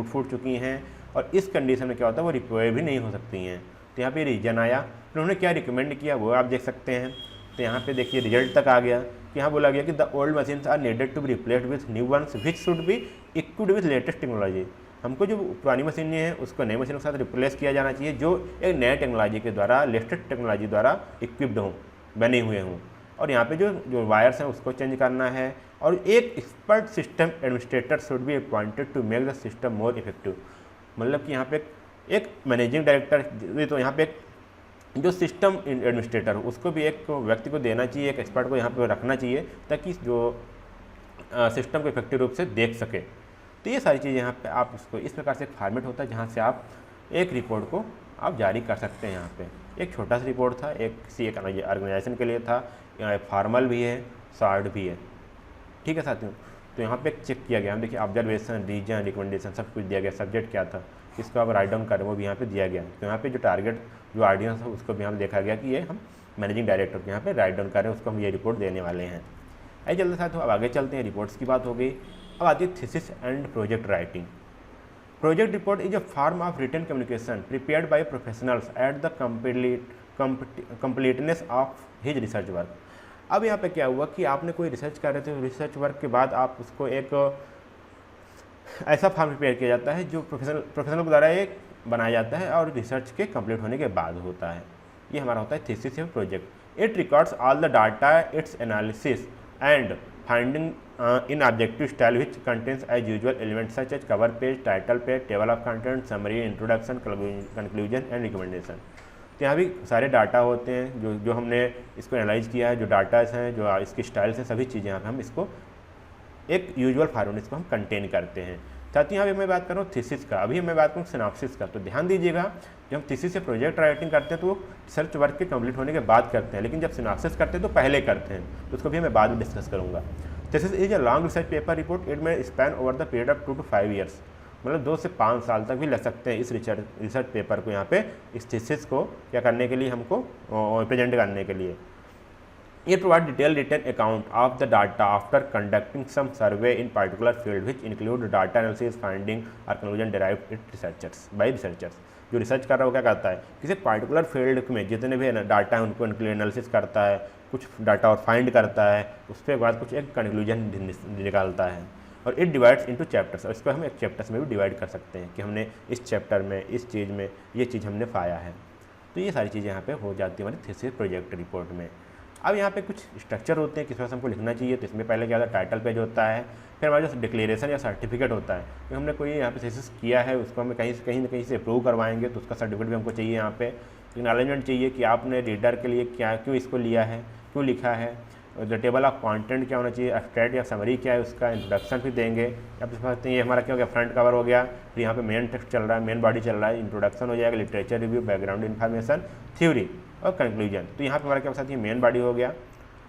फूट चुकी हैं, और इस कंडीशन में क्या होता है वो रिपेयर भी नहीं हो सकती हैं। तो यहाँ पे रीजन आया, फिर उन्होंने क्या रिकमेंड किया वो आप देख सकते हैं। तो यहाँ पे देखिए रिजल्ट तक आ गया कि यहाँ बोला गया कि the old machines are needed to be replaced with new ones which should be equipped with latest technology. हमको जो पुरानी मशीनें हैं उसको नई मशीनों के साथ रिप्लेस किया जाना चाहिए जो एक नए टेक्नोलॉजी के द्वारा, लेटेस्ट टेक्नोलॉजी द्वारा इक्विप्ड हों, बने हुए हों। और यहाँ पे जो वायर्स हैं उसको चेंज करना है, और एक expert system administrator should be appointed to make the system more effective. मतलब कि यहाँ पे एक मैनेजिंग डायरेक्टर, तो यहाँ पे जो सिस्टम एडमिनिस्ट्रेटर उसको भी एक व्यक्ति को देना चाहिए, एक एक्सपर्ट को यहाँ पे रखना चाहिए, ताकि जो सिस्टम को इफेक्टिव रूप से देख सके। तो ये सारी चीज़ें यहाँ पे आप इसको इस प्रकार से एक फॉर्मेट होता है जहाँ से आप एक रिपोर्ट को आप जारी कर सकते हैं। यहाँ पे एक छोटा सा रिपोर्ट था, एक ऑर्गेनाइजेशन के लिए था, फॉर्मल भी है, शॉर्ट भी है, ठीक है साथियों। तो यहाँ पे चेक किया गया, हम देखिए ऑब्जर्वेशन, रीजन, रिकमेंडेशन सब कुछ दिया गया, सब्जेक्ट क्या था, इसको आप राइट डाउन करें वो भी यहाँ पे दिया गया। तो यहाँ पे जो टारगेट जो ऑडियंस है उसको भी हम देखा गया कि ये हम मैनेजिंग डायरेक्टर के यहाँ पे राइट डाउन करें, उसको हम ये रिपोर्ट देने वाले हैं। आइए चलते साथियों अब आगे चलते हैं, रिपोर्ट्स की बात हो गई, अब आती है thesis and project writing. Project report is a form of written communication prepared by professionals at the completeness of his research work. अब यहाँ पे क्या हुआ कि आपने कोई रिसर्च कर रहे थे, रिसर्च वर्क के बाद आप उसको एक ऐसा फॉर्म प्रिपेयर किया जाता है जो प्रोफेशनल के द्वारा एक बनाया जाता है और रिसर्च के कंप्लीट होने के बाद होता है। ये हमारा होता है थीसिस या project. It records all the data, its analysis and finding in objective style which contains as usual elements such as cover page, title page, table of content, summary, introduction, conclusion and recommendation. तो यहाँ भी सारे डाटा होते हैं जो हमने इसको एनालाइज किया है, जो डाटाज हैं, जो इसकी स्टाइल्स हैं, सभी चीज़ें यहाँ पर हम इसको एक यूजुअल फॉर्मेट इसको हम कंटेन करते हैं। साथ ही यहाँ पे मैं बात कर रहा हूँ थीसिस का, अभी मैं बात करूँ सिनॉप्सिस का। तो ध्यान दीजिएगा, जब हम थीसिस से प्रोजेक्ट राइटिंग करते हैं तो रिसर्च वर्क के कंप्लीट होने के बाद करते हैं, लेकिन जब सिनॉप्सिस करते हैं तो पहले करते हैं, तो उसको भी मैं बाद में डिस्कस करूँगा। Thesis is a long research paper report, it may span over the period of 2 to 5 years, मतलब 2 से 5 साल तक भी लग सकते हैं इस रिसर्च पेपर को, यहाँ पे इस थीसिस को क्या करने के लिए, हमको प्रेजेंट करने के लिए। It provides detailed written account of the data after conducting some survey in particular field, which include data analysis, finding or conclusion derived by researchers। जो रिसर्च कर रहा है वो क्या करता है, किसी पार्टिकुलर फील्ड में जितने भी डाटा है उनको एनालिसिस करता है, कुछ डाटा और फाइंड करता है, उसके बाद कुछ एक कंक्लूजन निकालता है। और इट डिवाइड्स इनटू चैप्टर्स, और इसको हम एक चैप्टर्स में भी डिवाइड कर सकते हैं कि हमने इस चैप्टर में इस चीज़ में ये चीज़ हमने पाया है। तो ये सारी चीज़ें यहाँ पे हो जाती है हमारी थीसिस प्रोजेक्ट रिपोर्ट में। अब यहाँ पे कुछ स्ट्रक्चर होते हैं किस तरह से हमको लिखना चाहिए। तो इसमें पहले क्या होता है, टाइटल पेज होता है, फिर हमारा जो डिक्लेरेशन या सर्टिफिकेट होता है, तो हमने कोई यहाँ पे थीसिस किया है उसको हमें कहीं ना कहीं से अप्रूव करवाएंगे, तो उसका सर्टिफिकेट भी हमको चाहिए। यहाँ पे एक्नॉलेजमेंट चाहिए कि आपने रीडर के लिए क्यों इसको लिया है, क्यों लिखा है। द टेबल ऑफ कंटेंट क्या होना चाहिए, एब्स्ट्रैक्ट या समरी क्या है उसका, इंट्रोडक्शन भी देंगे। आप समझते हैं ये हमारा क्या हो गया, फ्रंट कवर हो गया, फिर यहाँ पे मेन टेक्स्ट चल रहा है, मेन बॉडी चल रहा है, इंट्रोडक्शन हो जाएगा, literature review, background information, theory और कंक्लूजन। तो यहाँ पे हमारा क्या साथ ही मेन बॉडी हो गया।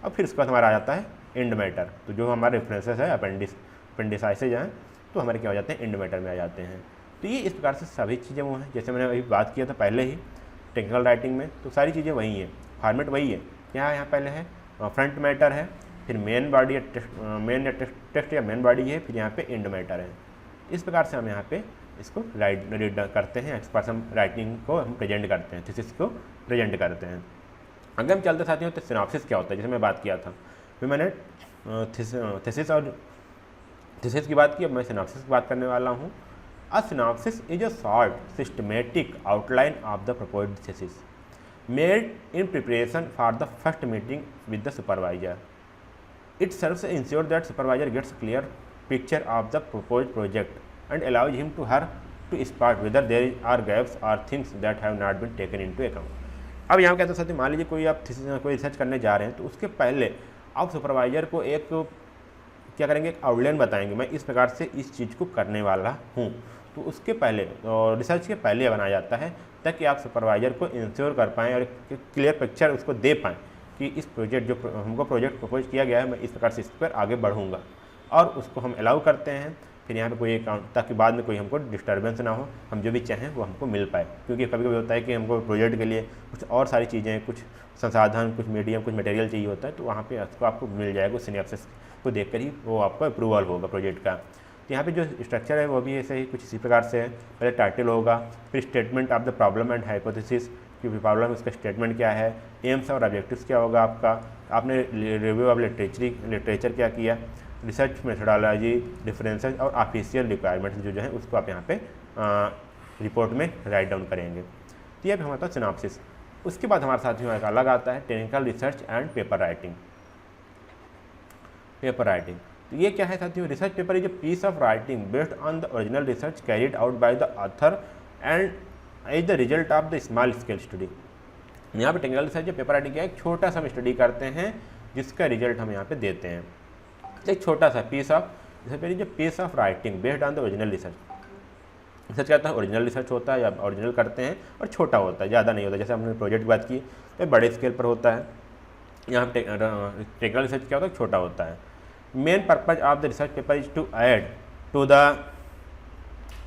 और फिर इसके बाद हमारा आ जाता है एंड मैटर, तो जो हमारे रेफरेंसेस है अपेंडिसाइसेज हैं तो हमारे क्या हो जाते हैं, एंड मैटर में आ जाते हैं। तो ये इस प्रकार से सभी चीज़ें वो हैं जैसे मैंने अभी बात किया था पहले ही टेक्निकल राइटिंग में, तो सारी चीज़ें वही हैं, फॉर्मेट वही है। यहाँ पहले है फ्रंट मैटर है, फिर मेन बॉडी या टेक्स्ट या मेन बॉडी है, फिर यहाँ पे एंड मैटर है। इस प्रकार से हम यहाँ पे इसको रीड करते हैं, एक्सपर्ट हम राइटिंग को हम प्रेजेंट करते हैं, थीसिस को प्रेजेंट करते हैं। अगर हम चलते साथियों तो सिनॉप्सिस क्या होता है, जैसे मैं बात किया था, फिर मैंने थीसिस और थीसिस की बात की, अब मैं सिनॉप्सिस की बात करने वाला हूँ। A synopsis is a short systematic outline of the proposed thesis made in preparation for the first meeting with the supervisor. It serves ensure that supervisor gets clear picture of the proposed project and allows him to her to spot whether there are gaps or things that have not been taken into account। अब यहाँ कहते हैं साथी, मान लीजिए कोई आप कोई रिसर्च करने जा रहे हैं, तो उसके पहले आप सुपरवाइजर को एक क्या करेंगे, एक आउटलाइन बताएंगे, मैं इस प्रकार से इस चीज़ को करने वाला हूँ। तो उसके पहले और रिसर्च के पहले बनाया जाता है ताकि आप सुपरवाइजर को इंश्योर कर पाएँ और क्लियर पिक्चर उसको दे पाएँ कि इस प्रोजेक्ट जो हमको प्रोजेक्ट प्रपोज किया गया है, मैं इस प्रकार से इस पर आगे बढ़ूँगा, और उसको हम अलाउ करते हैं। फिर यहाँ पे कोई अकाउंट, ताकि बाद में कोई हमको डिस्टर्बेंस ना हो, हम जो भी चाहें वो हमको मिल पाए। क्योंकि कभी कभी होता है कि हमको प्रोजेक्ट के लिए कुछ और सारी चीज़ें, कुछ संसाधन, कुछ मीडियम, कुछ मटेरियल चाहिए होता है, तो वहाँ पे उसको आपको मिल जाएगा। सिनेप्सिस को देखकर ही वो आपको अप्रूवल होगा प्रोजेक्ट का। तो यहाँ पे जो स्ट्रक्चर है वो भी ऐसे ही कुछ इसी प्रकार से है। पहले टाइटल होगा, फिर statement of the problem and hypothesis, कि प्रॉब्लम उसका स्टेटमेंट क्या है, एम्स और ऑब्जेक्टिव्स क्या होगा आपका, आपने रिव्यू ऑफ लिटरेचर क्या किया, रिसर्च मेथोडोलॉजी, डिफरेंसेस और ऑफिशियल रिक्वायरमेंट्स जो है उसको आप यहाँ पे रिपोर्ट में राइट डाउन करेंगे। तो ये हमारा था सिनॉप्सिस। उसके बाद हमारे साथ में एक अलग आता है technical research and paper writing. Paper writing तो ये क्या है साथियों, research paper is a piece of writing based on the original research carried out by the author and is the result of the small scale study. यहाँ पे टेक्निकल रिसर्च पेपर राइटिंग क्या है, एक छोटा सा हम स्टडी करते हैं जिसका रिजल्ट हम यहाँ पे देते हैं। एक छोटा सा पीस ऑफ जो piece of writing based on the original research. Research क्या होता है, ओरिजिनल रिसर्च होता है या ओरिजिनल करते हैं, और छोटा होता है, ज़्यादा नहीं होता। जैसे हमने प्रोजेक्ट की बात की तो बड़े स्केल पर होता है, यहाँ पे टेक्निकल रिसर्च क्या होता है, छोटा होता है। Main purpose of the research paper is to add to the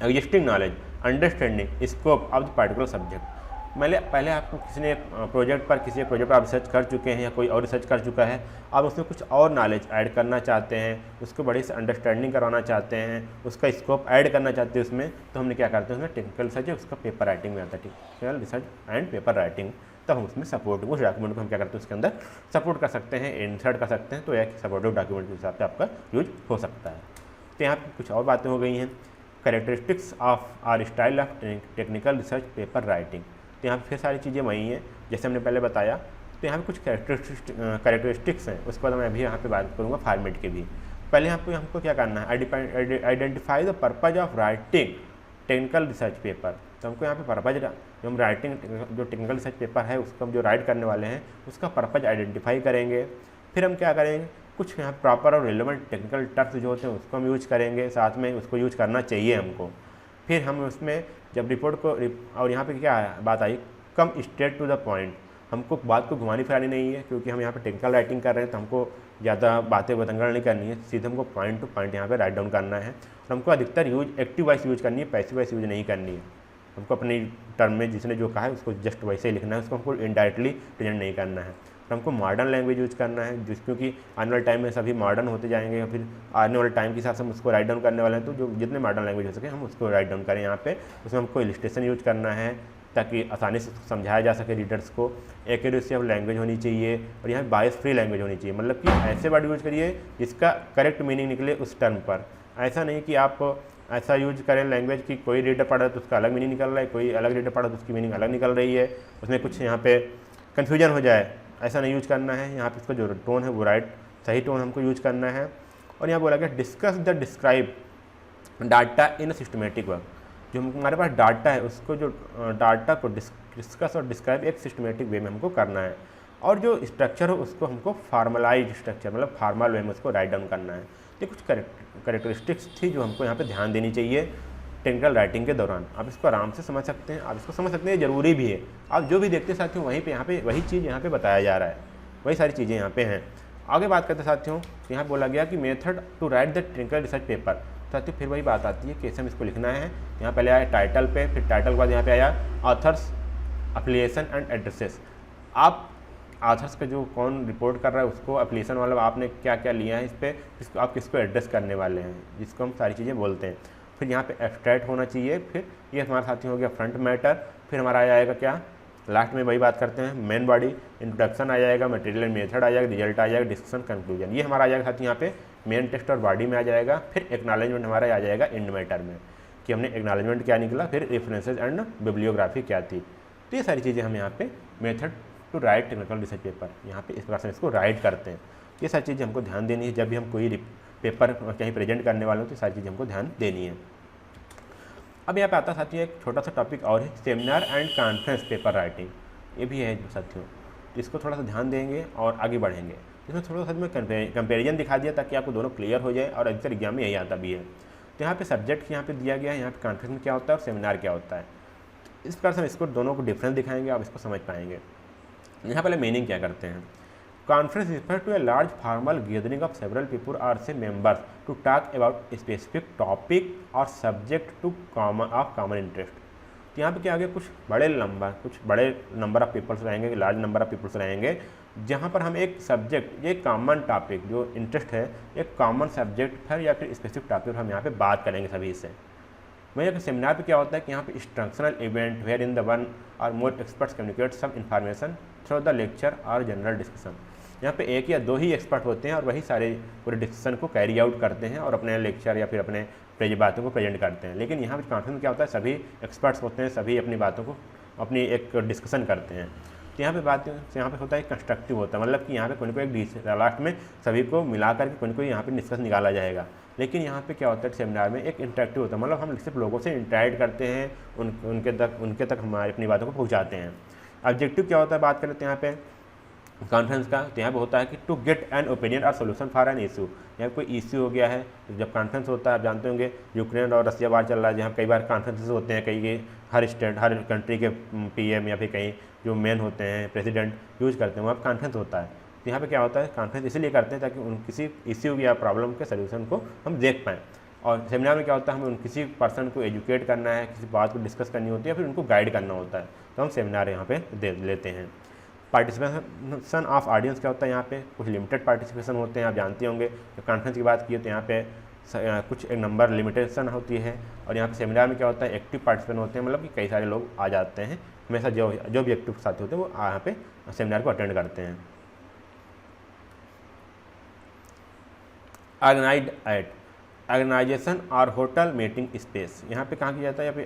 existing knowledge, understanding, scope of the particular subject. पहले आपको किसी ने प्रोजेक्ट पर आप रिसर्च कर चुके हैं या कोई और रिसर्च कर चुका है, आप उसमें कुछ और नॉलेज ऐड करना चाहते हैं, उसको बड़ी से अंडरस्टैंडिंग करवाना चाहते हैं, उसका स्कोप ऐड करना चाहते हैं उसमें, तो हमने क्या करते हैं उसमें टेक्निकल रिसर्च है, उसका पेपर राइटिंग में आता है। Technical research and paper writing, तब हम उसमें सपोर्ट, उस डॉक्यूमेंट को हम क्या करते हैं उसके अंदर सपोर्ट कर सकते हैं, इंसर्ट कर सकते हैं। तो एक सपोर्टिव डॉक्यूमेंट के हिसाब से आपका यूज हो सकता है। तो यहाँ पर कुछ और बातें हो गई हैं। Characteristics of our style of technical research paper writing, तो यहाँ फिर सारी चीज़ें वही हैं जैसे हमने पहले बताया। तो यहाँ पे कुछ कैरेक्टरिस्टिक्स हैं, उसके बाद मैं अभी यहाँ पे बात करूँगा फॉर्मेट की भी। पहले हमको क्या करना है, identify the purpose of writing technical research paper. तो हमको यहाँ पे पर्पज, जो हम राइटिंग जो टेक्निकल रिसर्च पेपर है उसको हम जो राइट करने वाले हैं उसका पर्पज आइडेंटिफाई करेंगे। फिर हम क्या करेंगे, कुछ यहाँ प्रॉपर और रिलेवेंट टेक्निकल टर्म्स जो होते हैं उसको हम यूज करेंगे, साथ में उसको यूज करना चाहिए हमको। फिर हम उसमें जब रिपोर्ट को, और यहाँ पे क्या बात आई, come straight to the point, हमको बात को घुमानी फिरानी नहीं है, क्योंकि हम यहाँ पे टेक्निकल राइटिंग कर रहे हैं तो हमको ज़्यादा बातें बतंगड़ नहीं करनी है, सीधे हमको पॉइंट टू पॉइंट यहाँ पे राइट डाउन करना है। और हमको अधिकतर यूज एक्टिव वॉइस यूज करनी है, पैसिव वॉइस यूज नहीं करनी है। हमको अपनी टर्म में जिसने जो कहा है उसको जस्ट वैसे ही लिखना है, उसको हमको इनडायरेक्टली प्रेजेंट नहीं करना है। तो हमको मॉडर्न लैंग्वेज यूज करना है, क्योंकि आने वाले टाइम में सभी मॉडर्न होते जाएंगे, या फिर आने वाले टाइम के हिसाब से हम उसको राइट डाउन करने वाले हैं। तो जो जितने मॉडर्न लैंग्वेज हो सके हम उसको राइट डाउन करें यहाँ पे। उसमें हमको इलस्ट्रेशन यूज करना है ताकि आसानी से समझाया जा सके रीडर्स को। एक्यूरेसी ऑफ लैंग्वेज होनी चाहिए, और यहाँ बायस फ्री लैंग्वेज होनी चाहिए, मतलब कि ऐसे वर्ड यूज करिए जिसका करेक्ट मीनिंग निकले उस टर्म पर। ऐसा नहीं कि आप ऐसा यूज करें लैंग्वेज कि कोई रीडर पढ़ा तो उसका अलग मीनिंग निकल रहा है, कोई अलग रीडर पढ़ा तो उसकी मीनिंग अलग निकल रही है, उसमें कुछ यहाँ पे कन्फ्यूजन हो जाए, ऐसा नहीं यूज करना है। यहाँ पे इसका जो टोन है वो राइट सही टोन हमको यूज करना है। और यहाँ बोला गया discuss the describe data in systematic work, जो हमारे पास डाटा है उसको, जो डाटा को डिस्कस और डिस्क्राइब एक सिस्टमेटिक वे में हमको करना है, और जो स्ट्रक्चर हो उसको हमको फार्मलाइज स्ट्रक्चर, मतलब फार्मल वे में उसको राइट डाउन करना है। ये कुछ करेक्टरिस्टिक्स थी जो हमको यहाँ पे ध्यान देनी चाहिए टेक्निकल राइटिंग के दौरान। आप इसको आराम से समझ सकते हैं, आप इसको समझ सकते हैं, ज़रूरी भी है। आप जो भी देखते साथियों वहीं पे यहाँ पे वही चीज़ यहाँ पे बताया जा रहा है, वही सारी चीज़ें यहाँ पे हैं। आगे बात करते साथियों, यहाँ बोला गया कि method to write the technical research paper. साथियों फिर वही बात आती है कैसे हम इसको लिखना है। यहाँ पहले आया टाइटल पे, फिर टाइटल के बाद यहाँ पे आया ऑथर्स, एफिलिएशन एंड एड्रेसेस। आप ऑथर्स पे जो कौन रिपोर्ट कर रहा है उसको एफिलिएशन वाला आपने क्या क्या लिया है इस पर, इसको आप किसको एड्रेस करने वाले हैं, जिसको हम सारी चीज़ें बोलते हैं। फिर यहाँ पे एब्स्ट्रैक्ट होना चाहिए। फिर ये हमारा साथी हो गया फ्रंट मैटर। फिर हमारा आ जाएगा क्या, लास्ट में वही बात करते हैं, मेन बॉडी, इंट्रोडक्शन आ जाएगा, मटेरियल मेथड आ जाएगा, रिजल्ट आ जाएगा, डिस्कशन, कंक्लूजन। ये हमारा आ जाएगा साथी यहाँ पे मेन टेक्स्ट और बॉडी में आ जाएगा। फिर एक्नॉलेजमेंट हमारा आ जाएगा एंड मैटर में, कि हमने एक्नॉलेजमेंट क्या निकला, फिर रेफरेंसेज एंड बिब्लियोग्राफी क्या थी। तो ये सारी चीज़ें हम यहाँ पे method to write technical research paper, यहाँ पे इस प्रकार से इसको राइट करते हैं। ये सारी चीज़ें हमको ध्यान देनी है जब भी हम कोई पेपर कहीं प्रेजेंट करने वाले हो, तो सारी चीज़ें हमको ध्यान देनी है। अब यहाँ पे आता साथियों एक छोटा सा टॉपिक और है, seminar and conference paper writing. ये भी है साथियों, तो इसको थोड़ा सा ध्यान देंगे और आगे बढ़ेंगे। इसमें थोड़ा सा मैं कंपेरिजन दिखा दिया ताकि आपको दोनों क्लियर हो जाए, और अक्सर एग्जाम में यही आता भी है। तो यहाँ पे सब्जेक्ट यहाँ पे दिया गया है, यहाँ पे कॉन्फ्रेंस में क्या होता है और सेमिनार क्या होता है। इस प्रकार से हम इसको दोनों को डिफरेंस दिखाएंगे, आप इसको समझ पाएंगे। यहाँ पहले मीनिंग क्या करते हैं। Conference refers to a large formal gathering of several people or say members to talk about a specific topic or subject to common interest। तो यहाँ पे क्या आगे कुछ बड़े नंबर ऑफ पीपल्स रहेंगे, लार्ज नंबर ऑफ पीपल्स रहेंगे, जहाँ पर हम एक सब्जेक्ट, एक कॉमन टॉपिक जो इंटरेस्ट है, एक कॉमन सब्जेक्ट पर या फिर स्पेसिफिक टॉपिक पर हम यहाँ पे बात करेंगे सभी से। वहीं सेमिनार पे क्या होता है कि यहाँ पे instructional event where in the one or more experts communicate some information through the lecture or general discussion. यहाँ पे एक या दो ही एक्सपर्ट होते हैं और वही सारे पूरे डिस्कशन को कैरी आउट करते हैं और अपने लेक्चर या फिर अपने बातों को प्रेजेंट करते हैं। लेकिन यहाँ पे कॉन्फ्रेंस में क्या होता है, सभी एक्सपर्ट्स होते हैं, सभी अपनी बातों को अपनी एक डिस्कशन करते हैं। तो यहाँ पे होता है कंस्ट्रक्टिव होता है, मतलब कि यहाँ पे कोई एक लास्ट में सभी को मिला करके कोई यहाँ पे डिस्कस निकाला जाएगा। लेकिन यहाँ पे क्या होता है सेमिनार में एक इंटरेक्टिव होता है, मतलब हम सिर्फ लोगों से इंटरेक्ट करते हैं, उनके तक हमारी अपनी बातों को पहुँचाते हैं। ऑब्जेक्टिव क्या होता है बात कर लेते हैं यहाँ पे कॉन्फ्रेंस का। तो यहाँ पे होता है कि टू गेट एन ओपिनियन और सोल्यूशन फॉर एन इशू। यहाँ कोई इशू हो गया है, तो जब कॉन्फ्रेंस होता है आप जानते होंगे यूक्रेन और रसिया वार चल रहा है, जहाँ कई बार कॉन्फ्रेंसेस होते हैं, कई हर स्टेट हर कंट्री के पीएम या फिर कहीं जो मेन होते हैं प्रेसिडेंट यूज करते हैं, वहाँ पर कॉन्फ्रेंस होता है। तो यहाँ पे क्या होता है कॉन्फ्रेंस इसलिए करते हैं ताकि किसी इश्यू या प्रॉब्लम के सोल्यूशन को हम देख पाएँ। और सेमिनार में क्या होता है हमें किसी पर्सन को एजुकेट करना है, किसी बात को डिस्कस करनी होती है या फिर उनको गाइड करना होता है, तो हम सेमिनार यहाँ पे दे लेते हैं। पार्टिसिपेशन ऑफ ऑडियंस क्या होता है, यहाँ पे कुछ लिमिटेड पार्टिसिपेशन होते हैं, आप जानते होंगे। तो कॉन्फ्रेंस की बात की तो यहाँ पे कुछ एक नंबर लिमिटेशन होती है, और यहाँ पे सेमिनार में क्या होता है एक्टिव पार्टिसिपेंट होते हैं, मतलब कि कई सारे लोग आ जाते हैं, हमेशा जो भी एक्टिव साथी होते हैं वो यहाँ पे सेमिनार को अटेंड करते हैं। ऑर्गेनाइज्ड एट ऑर्गेनाइजेशन और होटल मीटिंग स्पेस, यहाँ पे कहाँ किया जाता है, या फिर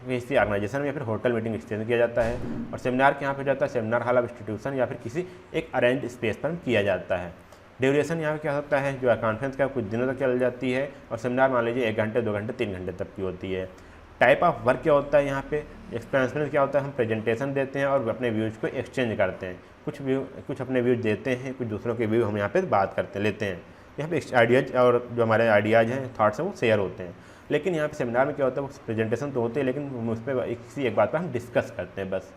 किसी ऑर्गेनाइजेशन में या फिर होटल मीटिंग स्पेस में किया जाता है। और सेमिनार के यहाँ पे जाता है सेमिनार हॉल ऑफ इंस्टीट्यूशन या फिर किसी एक अरेंज स्पेस पर किया जाता है। ड्यूरेशन यहाँ पे क्या होता है, जो कॉन्फ्रेंस का कुछ दिनों तक चल जाती है, और सेमिनार मान लीजिए 1 घंटे 2 घंटे 3 घंटे तक की होती है। टाइप ऑफ वर्क क्या होता है, यहाँ पे एक्सपेरिमेंट क्या होता है, हम प्रेजेंटेशन देते हैं और अपने व्यूज़ को एक्सचेंज करते हैं, कुछ अपने व्यूज़ देते हैं, कुछ दूसरों के व्यू हम यहाँ पे बात लेते हैं। यहाँ पे आइडियाज़ और जो हमारे आइडियाज़ हैं थॉट्स हैं वो शेयर होते हैं। लेकिन यहाँ पे सेमिनार में क्या होता है वो प्रेजेंटेशन तो होते हैं, लेकिन उस पर किसी एक बात पर हम डिस्कस करते हैं, बस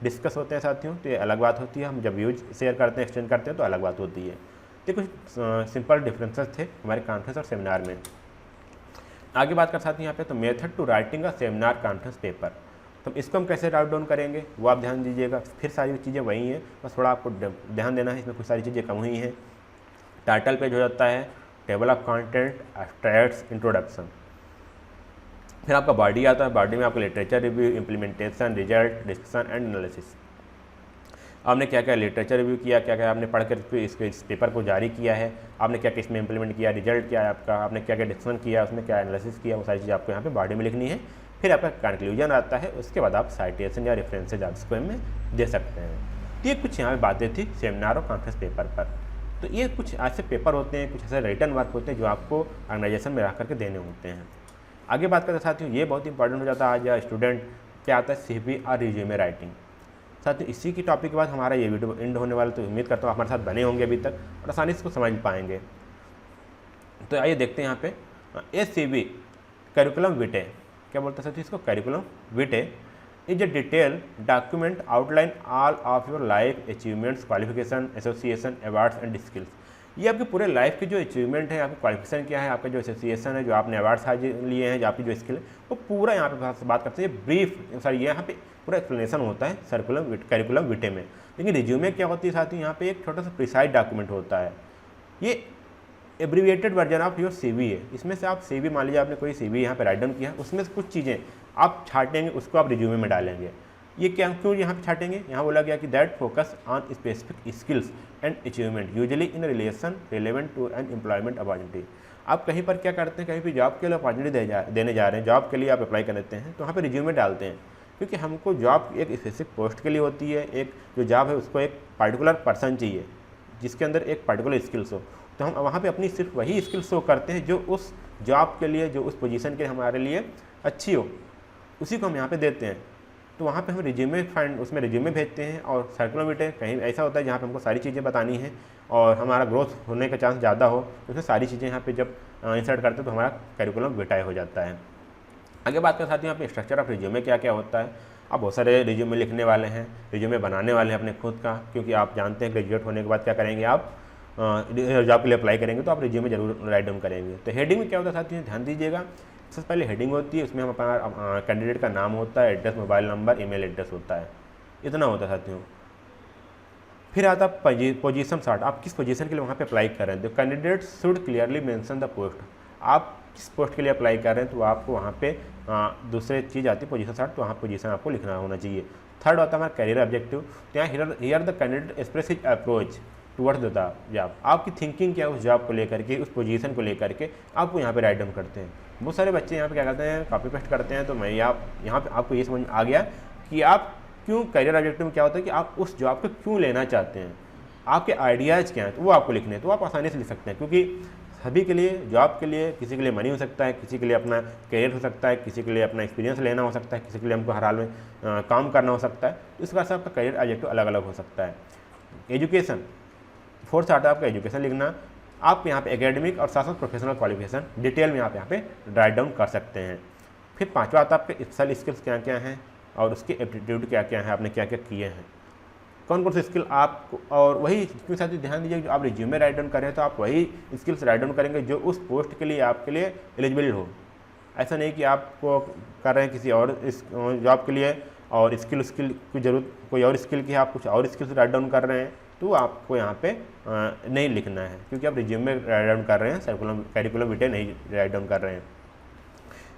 डिस्कस होते हैं साथियों, तो ये अलग बात होती है। हम जब व्यूज शेयर करते हैं एक्सचेंज करते हैं तो अलग बात होती है। तो कुछ सिंपल डिफरेंसेस थे हमारे कॉन्फ्रेंस और सेमिनार में। आगे बात कर सकते हैं यहाँ पे, तो method to writing a seminar conference paper, तो इसको हम कैसे राइट डाउन करेंगे वो आप ध्यान दीजिएगा। फिर सारी चीज़ें वही हैं, बस थोड़ा आपको ध्यान देना है, इसमें कुछ सारी चीज़ें कम हुई हैं। टाइटल पेज हो जाता है table of content, abstracts, introduction. फिर आपका बॉडी आता है, बॉडी में आपका literature review, implementation, result, discussion and analysis. आपने क्या क्या लिटरेचर रिव्यू किया, क्या क्या आपने पढ़कर इस पेपर को जारी किया है, आपने क्या क्या इसमें इंप्लीमेंट किया, रिजल्ट क्या है आपका, आपने क्या क्या डिस्कशन किया, उसमें क्या एनालिसिस किया, वो सारी चीज़ें आपको यहाँ पे बॉडी में लिखनी है। फिर आपका कंक्लूजन आता है, उसके बाद आप साइटेशन या रेफरेंसेज आप इसको में दे सकते हैं। तो ये कुछ यहाँ पे बातें थी सेमिनार और कॉन्फ्रेंस पेपर पर। तो ये कुछ ऐसे पेपर होते हैं, कुछ ऐसे रिटन वर्क होते हैं जो आपको ऑर्गेनाइजेशन में रह करके देने होते हैं। आगे बात करते साथियों, ये बहुत इंपॉर्टेंट हो जाता है आज या स्टूडेंट क्या आता है CV और रिज्यूमे राइटिंग। साथियों इसी की टॉपिक के बाद हमारा ये वीडियो एंड होने वाला, तो उम्मीद करता हूँ हमारे साथ बने होंगे अभी तक और आसानी से इसको समझ पाएंगे। तो आइए देखते हैं यहाँ पे CV करिकुलम विटे, क्या बोलते हैं साथियों इसको, curriculum Vite is a detail document outline all of your life achievements, qualification, association, awards and skills. ये आपके पूरे लाइफ के जो अचीवमेंट है, आपका क्वालिफिकेशन क्या है, आपका जो एसोसिएशन है, जो आपने अवार्ड्स लिए हैं, जो आपकी जो स्किल है, वो पूरा यहाँ पे बात करते हैं। ब्रीफ सॉरी यहाँ पे पूरा एक्सप्लेनेशन होता है करिकुलम विटे में। लेकिन रिज्यूमे क्या होती है साथियों, यहाँ पे एक छोटा सा प्रिसाइज डॉक्यूमेंट होता है, ये abbreviated version of your CV है। इसमें से आप CV मान लीजिए आपने कोई CV यहाँ पे राइट डाउन किया, उसमें से कुछ चीज़ें आप छाटेंगे, उसको आप रिज्यूमे में डालेंगे। ये क्या क्यों यहाँ पे छाटेंगे, यहाँ बोला गया कि that focus on specific skills and achievement usually in relation relevant to an employment opportunity. आप कहीं पर क्या करते हैं, कहीं भी जॉब के लिए अपॉर्चुनिटी देने जा रहे हैं, जॉब के लिए आप अप्लाई कर लेते हैं, तो वहाँ पर रिज्यूमे डालते हैं, क्योंकि हमको जॉब एक स्पेसिफिक पोस्ट के लिए होती है। एक जो जॉब है उसको एक पार्टिकुलर पर्सन चाहिए, जिसके अंदर एक पर्टिकुलर स्किल्स हो, तो हम वहाँ पे अपनी सिर्फ वही स्किल शो करते हैं जो उस जॉब के लिए, जो उस पोजीशन के लिए हमारे लिए अच्छी हो, उसी को हम यहाँ पे देते हैं। तो वहाँ पे हम रिज्यूमे उसमें रिज्यूमे भेजते हैं। और सर्कुलर बिट कहीं ऐसा होता है जहाँ पे हमको सारी चीज़ें बतानी है और हमारा ग्रोथ होने का चांस ज़्यादा हो, तो उसमें सारी चीज़ें यहाँ पे जब इंसर्ट करते हैं तो हमारा करिकुलम विटाए हो जाता है। आगे बात कर साथियों, यहाँ पे स्ट्रक्चर ऑफ रिज्यूमे क्या क्या होता है। आप बहुत सारे रिज्यूमे लिखने वाले हैं, रिज्यूमे बनाने वाले हैं अपने खुद का, क्योंकि आप जानते हैं ग्रेजुएट होने के बाद क्या करेंगे, आप जॉब के लिए अप्लाई करेंगे तो आप रिज्यूमे जरूर राइट डाउन करेंगे। तो हेडिंग में क्या होता है साथियों, ध्यान दीजिएगा। सबसे पहले हेडिंग होती है, उसमें हम अपना कैंडिडेट का नाम होता है, address, mobile number, email address होता है, इतना होता है साथियों। फिर आता है पोजीशन चार्ट, आप किस पोजीशन के लिए वहाँ पे अप्लाई कर रहे हैं। तो candidate should clearly mention the post, आप किस पोस्ट के लिए अप्लाई कर रहे हैं तो आपको वहाँ पे दूसरी चीज़ आती है पोजीशन चार्ट, तो वहाँ पोजीशन आपको लिखना होना चाहिए। थर्ड होता है हमारा करियर ऑब्जेक्टिव, तो यहाँ here the candidate express his approach towards the job, आपकी थिंकिंग क्या है उस जॉब को लेकर के, उस पोजीशन को लेकर के आपको यहाँ पे राइट डाउन करते हैं। बहुत सारे बच्चे यहाँ पे क्या करते हैं, कॉपी पेस्ट करते हैं। तो मैं यहाँ पे आपको ये समझ आ गया कि आप क्यों, करियर ऑब्जेक्टिव में क्या होता है कि आप उस जॉब को क्यों लेना चाहते हैं, आपके आइडियाज़ क्या हैं, तो वो आपको लिखने हैं। तो आप आसानी से लिख सकते हैं, क्योंकि सभी के लिए, जॉब के लिए, किसी के लिए मनी हो सकता है, किसी के लिए अपना करियर हो सकता है, किसी के लिए अपना एक्सपीरियंस लेना हो सकता है, किसी के लिए हमको हर हाल में काम करना हो सकता है। तो इस प्रकार से आपका करियर ऑब्जेक्टिव अलग अलग हो सकता है। एजुकेशन, फोर्थ आता है आपका एजुकेशन लिखना। आप यहाँ पे एकेडमिक और साथ साथ प्रोफेशनल क्वालिफिकेशन डिटेल में आप यहाँ पे राइट डाउन कर सकते हैं। फिर पांचवा आता है आपके एक्सेल स्किल्स क्या क्या हैं और उसके एप्टीट्यूड क्या क्या हैं, आपने क्या क्या किए हैं, कौन कौन से स्किल आपको, और वही इसके साथ ही ध्यान दीजिए जो आप रिज्यूमे राइट डाउन कर रहे हैं तो आप वही स्किल्स राइट डाउन करेंगे जो उस पोस्ट के लिए आपके लिए एलिजिबल हो। ऐसा नहीं कि आपको कर रहे हैं किसी और इस जॉब के लिए और स्किल की जरूरत कोई और स्किल की है, आप कुछ और स्किल्स राइट डाउन कर रहे हैं, तो आपको यहाँ पे नहीं लिखना है, क्योंकि आप रिज्यूमे राइट डाउन कर रहे हैं, करिकुलम विटे नहीं राइट डाउन कर रहे हैं।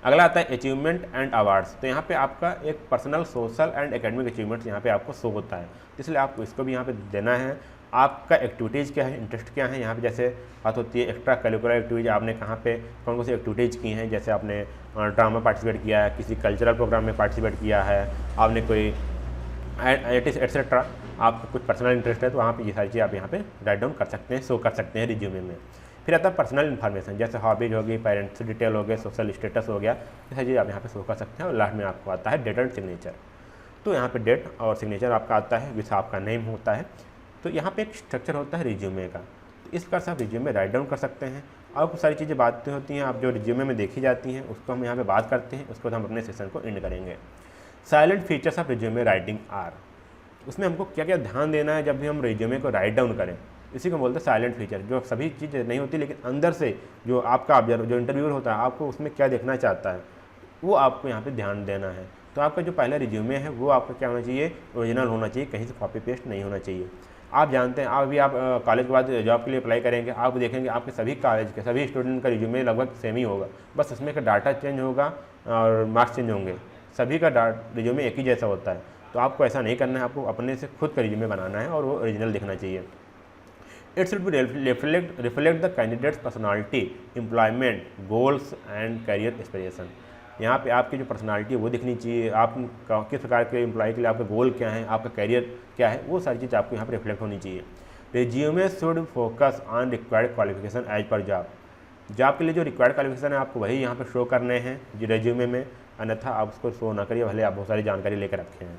अगला आता है अचीवमेंट एंड अवार्ड्स, तो यहाँ पे आपका एक personal, social and academic achievements यहाँ पे आपको शो होता है, इसलिए आपको इसको भी यहाँ पे देना है। आपका एक्टिविटीज़ क्या है, इंटरेस्ट क्या है, यहाँ पे जैसे बात होती है एक्स्ट्रा करिकुलर एक्टिविटीज, आपने कहाँ पे कौन कौन सी एक्टिविटीज़ की हैं, जैसे आपने ड्रामा पार्टिसिपेट किया है, किसी कल्चरल प्रोग्राम में पार्टिसिपेट किया है, आपने कोई एटसेट्रा, आपका कुछ पर्सनल इंटरेस्ट है, तो वहाँ पे ये सारी चीज़ आप यहाँ पे राइट डाउन कर सकते हैं, शो कर सकते हैं रिज्यूमे में। फिर आता है पर्सनल इन्फॉर्मेशन, जैसे हॉबीज होगी, पेरेंट्स डिटेल हो गए, सोशल स्टेटस हो गया, ये सारी चीज़ आप यहाँ पे शो कर सकते हैं। और लास्ट में आपको आता है डेट एंड सिग्नेचर, तो यहाँ पे डेट और सिग्नेचर आपका आता है, विथ आपका नेम होता है। तो यहाँ पे एक स्ट्रक्चर होता है रिज्यूमे का, तो इस प्रकार से आप रिज्यूमे राइट डाउन कर सकते हैं। और कुछ सारी चीज़ें बातें होती हैं आप जो रिज्यूमे में देखी जाती हैं, उसको हम यहाँ पे बात करते हैं, उसके बाद हम अपने सेशन को एंड करेंगे। Salient features of resume writing are, उसमें हमको क्या क्या ध्यान देना है जब भी हम रिज्यूमे को राइट डाउन करें, इसी को बोलते हैं साइलेंट फीचर। जो सभी चीज़ें नहीं होती, लेकिन अंदर से जो आपका जो इंटरव्यूअर होता है, आपको उसमें क्या देखना चाहता है, वो आपको यहाँ पे ध्यान देना है। तो आपका जो पहला रिज्यूमे है वो आपका क्या होना चाहिए, ओरिजिनल होना चाहिए, कहीं से कॉपी पेस्ट नहीं होना चाहिए। आप जानते हैं, अभी आप कॉलेज के बाद जॉब के लिए अप्लाई करेंगे, आप देखेंगे आपके सभी कॉलेज के सभी स्टूडेंट का रिज्यूमे लगभग सेम ही होगा, बस उसमें का डाटा चेंज होगा और मार्क्स चेंज होंगे, सभी का रिज्यूमे एक ही जैसा होता है। तो आपको ऐसा नहीं करना है, आपको अपने से खुद का रिज्यूमे बनाना है और वो ओरिजिनल दिखना चाहिए। It should be reflect the candidates personality, employment, goals and career aspiration. यहाँ पे आपकी जो पर्सनालिटी है वो दिखनी चाहिए, आप किस प्रकार के एम्प्लॉय के लिए आपका गोल क्या है, आपका करियर क्या है, वो सारी चीज़ आपको यहाँ पे रिफ्लेक्ट होनी चाहिए। Resume should focus on required qualification as per job, job के लिए जो रिक्वायर्ड क्वालिफिकेशन है आपको वही यहाँ पे शो करने हैं जो रेज्यूमे में, अन्यथा आप उसको शो ना करिए, भले आप बहुत सारी जानकारी लेकर रखे हैं।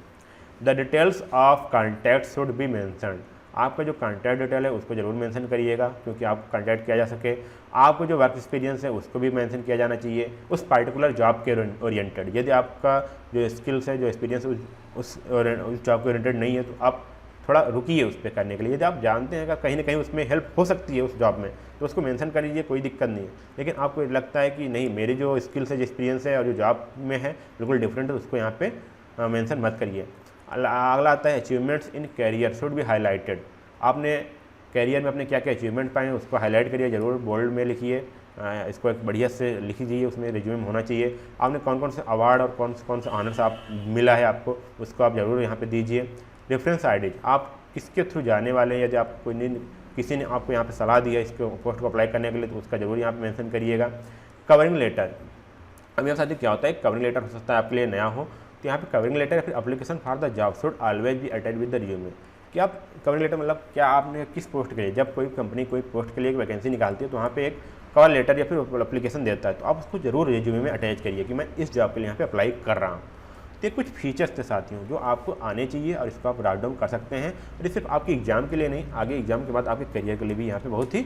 The details of contact should be mentioned, आपका जो कॉन्टैक्ट डिटेल है उसको जरूर मेंशन करिएगा, क्योंकि आपको कॉन्टैक्ट किया जा सके। आपको जो वर्क एक्सपीरियंस है उसको भी मेंशन किया जाना चाहिए उस पार्टिकुलर जॉब के ओरिएंटेड। यदि आपका जो स्किल्स है, जो एक्सपीरियंस उस जॉब के ओरिएंटेड नहीं है, तो आप थोड़ा रुकिए उस पर करने के लिए। यदि आप जानते हैं कि कहीं ना कहीं उसमें हेल्प हो सकती है उस जॉब में, तो उसको मेंशन कर लीजिए, कोई दिक्कत नहीं है। लेकिन आपको लगता है कि नहीं, मेरे जो स्किल्स है, जो एक्सपीरियंस है और जो जॉब में है बिल्कुल डिफरेंट है, उसको यहाँ पे मेंशन मत करिए। अगला आता है achievements in career should be highlighted, आपने कैरियर में अपने क्या क्या अचीवमेंट पाए हैं उसको हाईलाइट करिए, ज़रूर बोल्ड में लिखिए, इसको एक बढ़िया से लिख दीजिए, उसमें रिज्यूमे में होना चाहिए। आपने कौन कौन से अवार्ड और कौन से ऑनर्स आप मिला है आपको, उसको आप ज़रूर यहाँ पे दीजिए। रेफरेंस आईडीज, आप किसके थ्रू जाने वाले हैं, यदि आप किसी ने आपको यहाँ पे सलाह दी है इसको पोस्ट को अप्लाई करने के लिए, तो उसका जरूर यहाँ पे मेंशन करिएगा। कवरिंग लेटर, अब यहाँ साथ क्या होता है, कवरिंग लेटर हो सकता है आपके लिए नया हो, तो यहाँ पे कवरिंग लेटर या फिर application for the job should always be attach with the resume. कि आप कवर लेटर मतलब क्या आपने किस पोस्ट के लिए, जब कोई कंपनी कोई पोस्ट के लिए एक वैकेंसी निकालती है तो वहाँ पे एक कवर लेटर या फिर एप्लीकेशन देता है, तो आप उसको जरूर रेज्यूमे में अटैच करिए कि मैं इस जॉब के लिए यहाँ पे अप्लाई कर रहा हूँ। तो ये कुछ फीचर्स थे साथियों जो आपको आने चाहिए और इसको आप राइट डाउन कर सकते हैं। और ये सिर्फ आपके एग्जाम के लिए नहीं, आगे एग्जाम के बाद आपके करियर के लिए भी यहाँ पे बहुत ही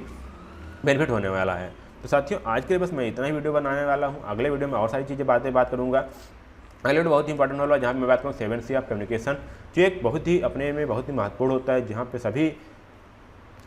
बेनिफिट होने वाला है। तो साथियों आज के लिए बस मैं इतना ही वीडियो बनाने वाला हूँ। अगले वीडियो में और सारी चीज़ें बात करूँगा। अगले वीडियो बहुत ही इंपॉर्टेंट वाला जहाँ पे मैं बात करूँ 7C ऑफ कम्युनिकेशन, जो एक बहुत ही अपने में बहुत ही महत्वपूर्ण होता है, जहाँ पे सभी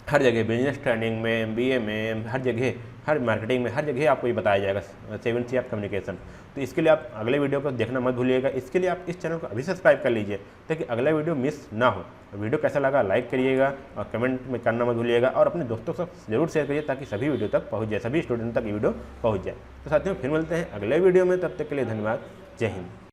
हर जगह बिजनेस ट्रेनिंग में, MBA में, हर जगह, हर मार्केटिंग में, हर जगह आपको ये बताया जाएगा 7C ऑफ कम्युनिकेशन। तो इसके लिए आप अगले वीडियो को देखना मत भूलिएगा। इसके लिए आप इस चैनल को अभी सब्सक्राइब कर लीजिए ताकि अगला वीडियो मिस ना हो। वीडियो कैसा लगा लाइक करिएगा और कमेंट में करना मत भूलिएगा और अपने दोस्तों के साथ जरूर शेयर करिए ताकि सभी वीडियो तक पहुँच जाए, सभी स्टूडेंट तक ये वीडियो पहुँच जाए। तो साथियों फिर मिलते हैं अगले वीडियो में, तब तक के लिए धन्यवाद। जय हिंद।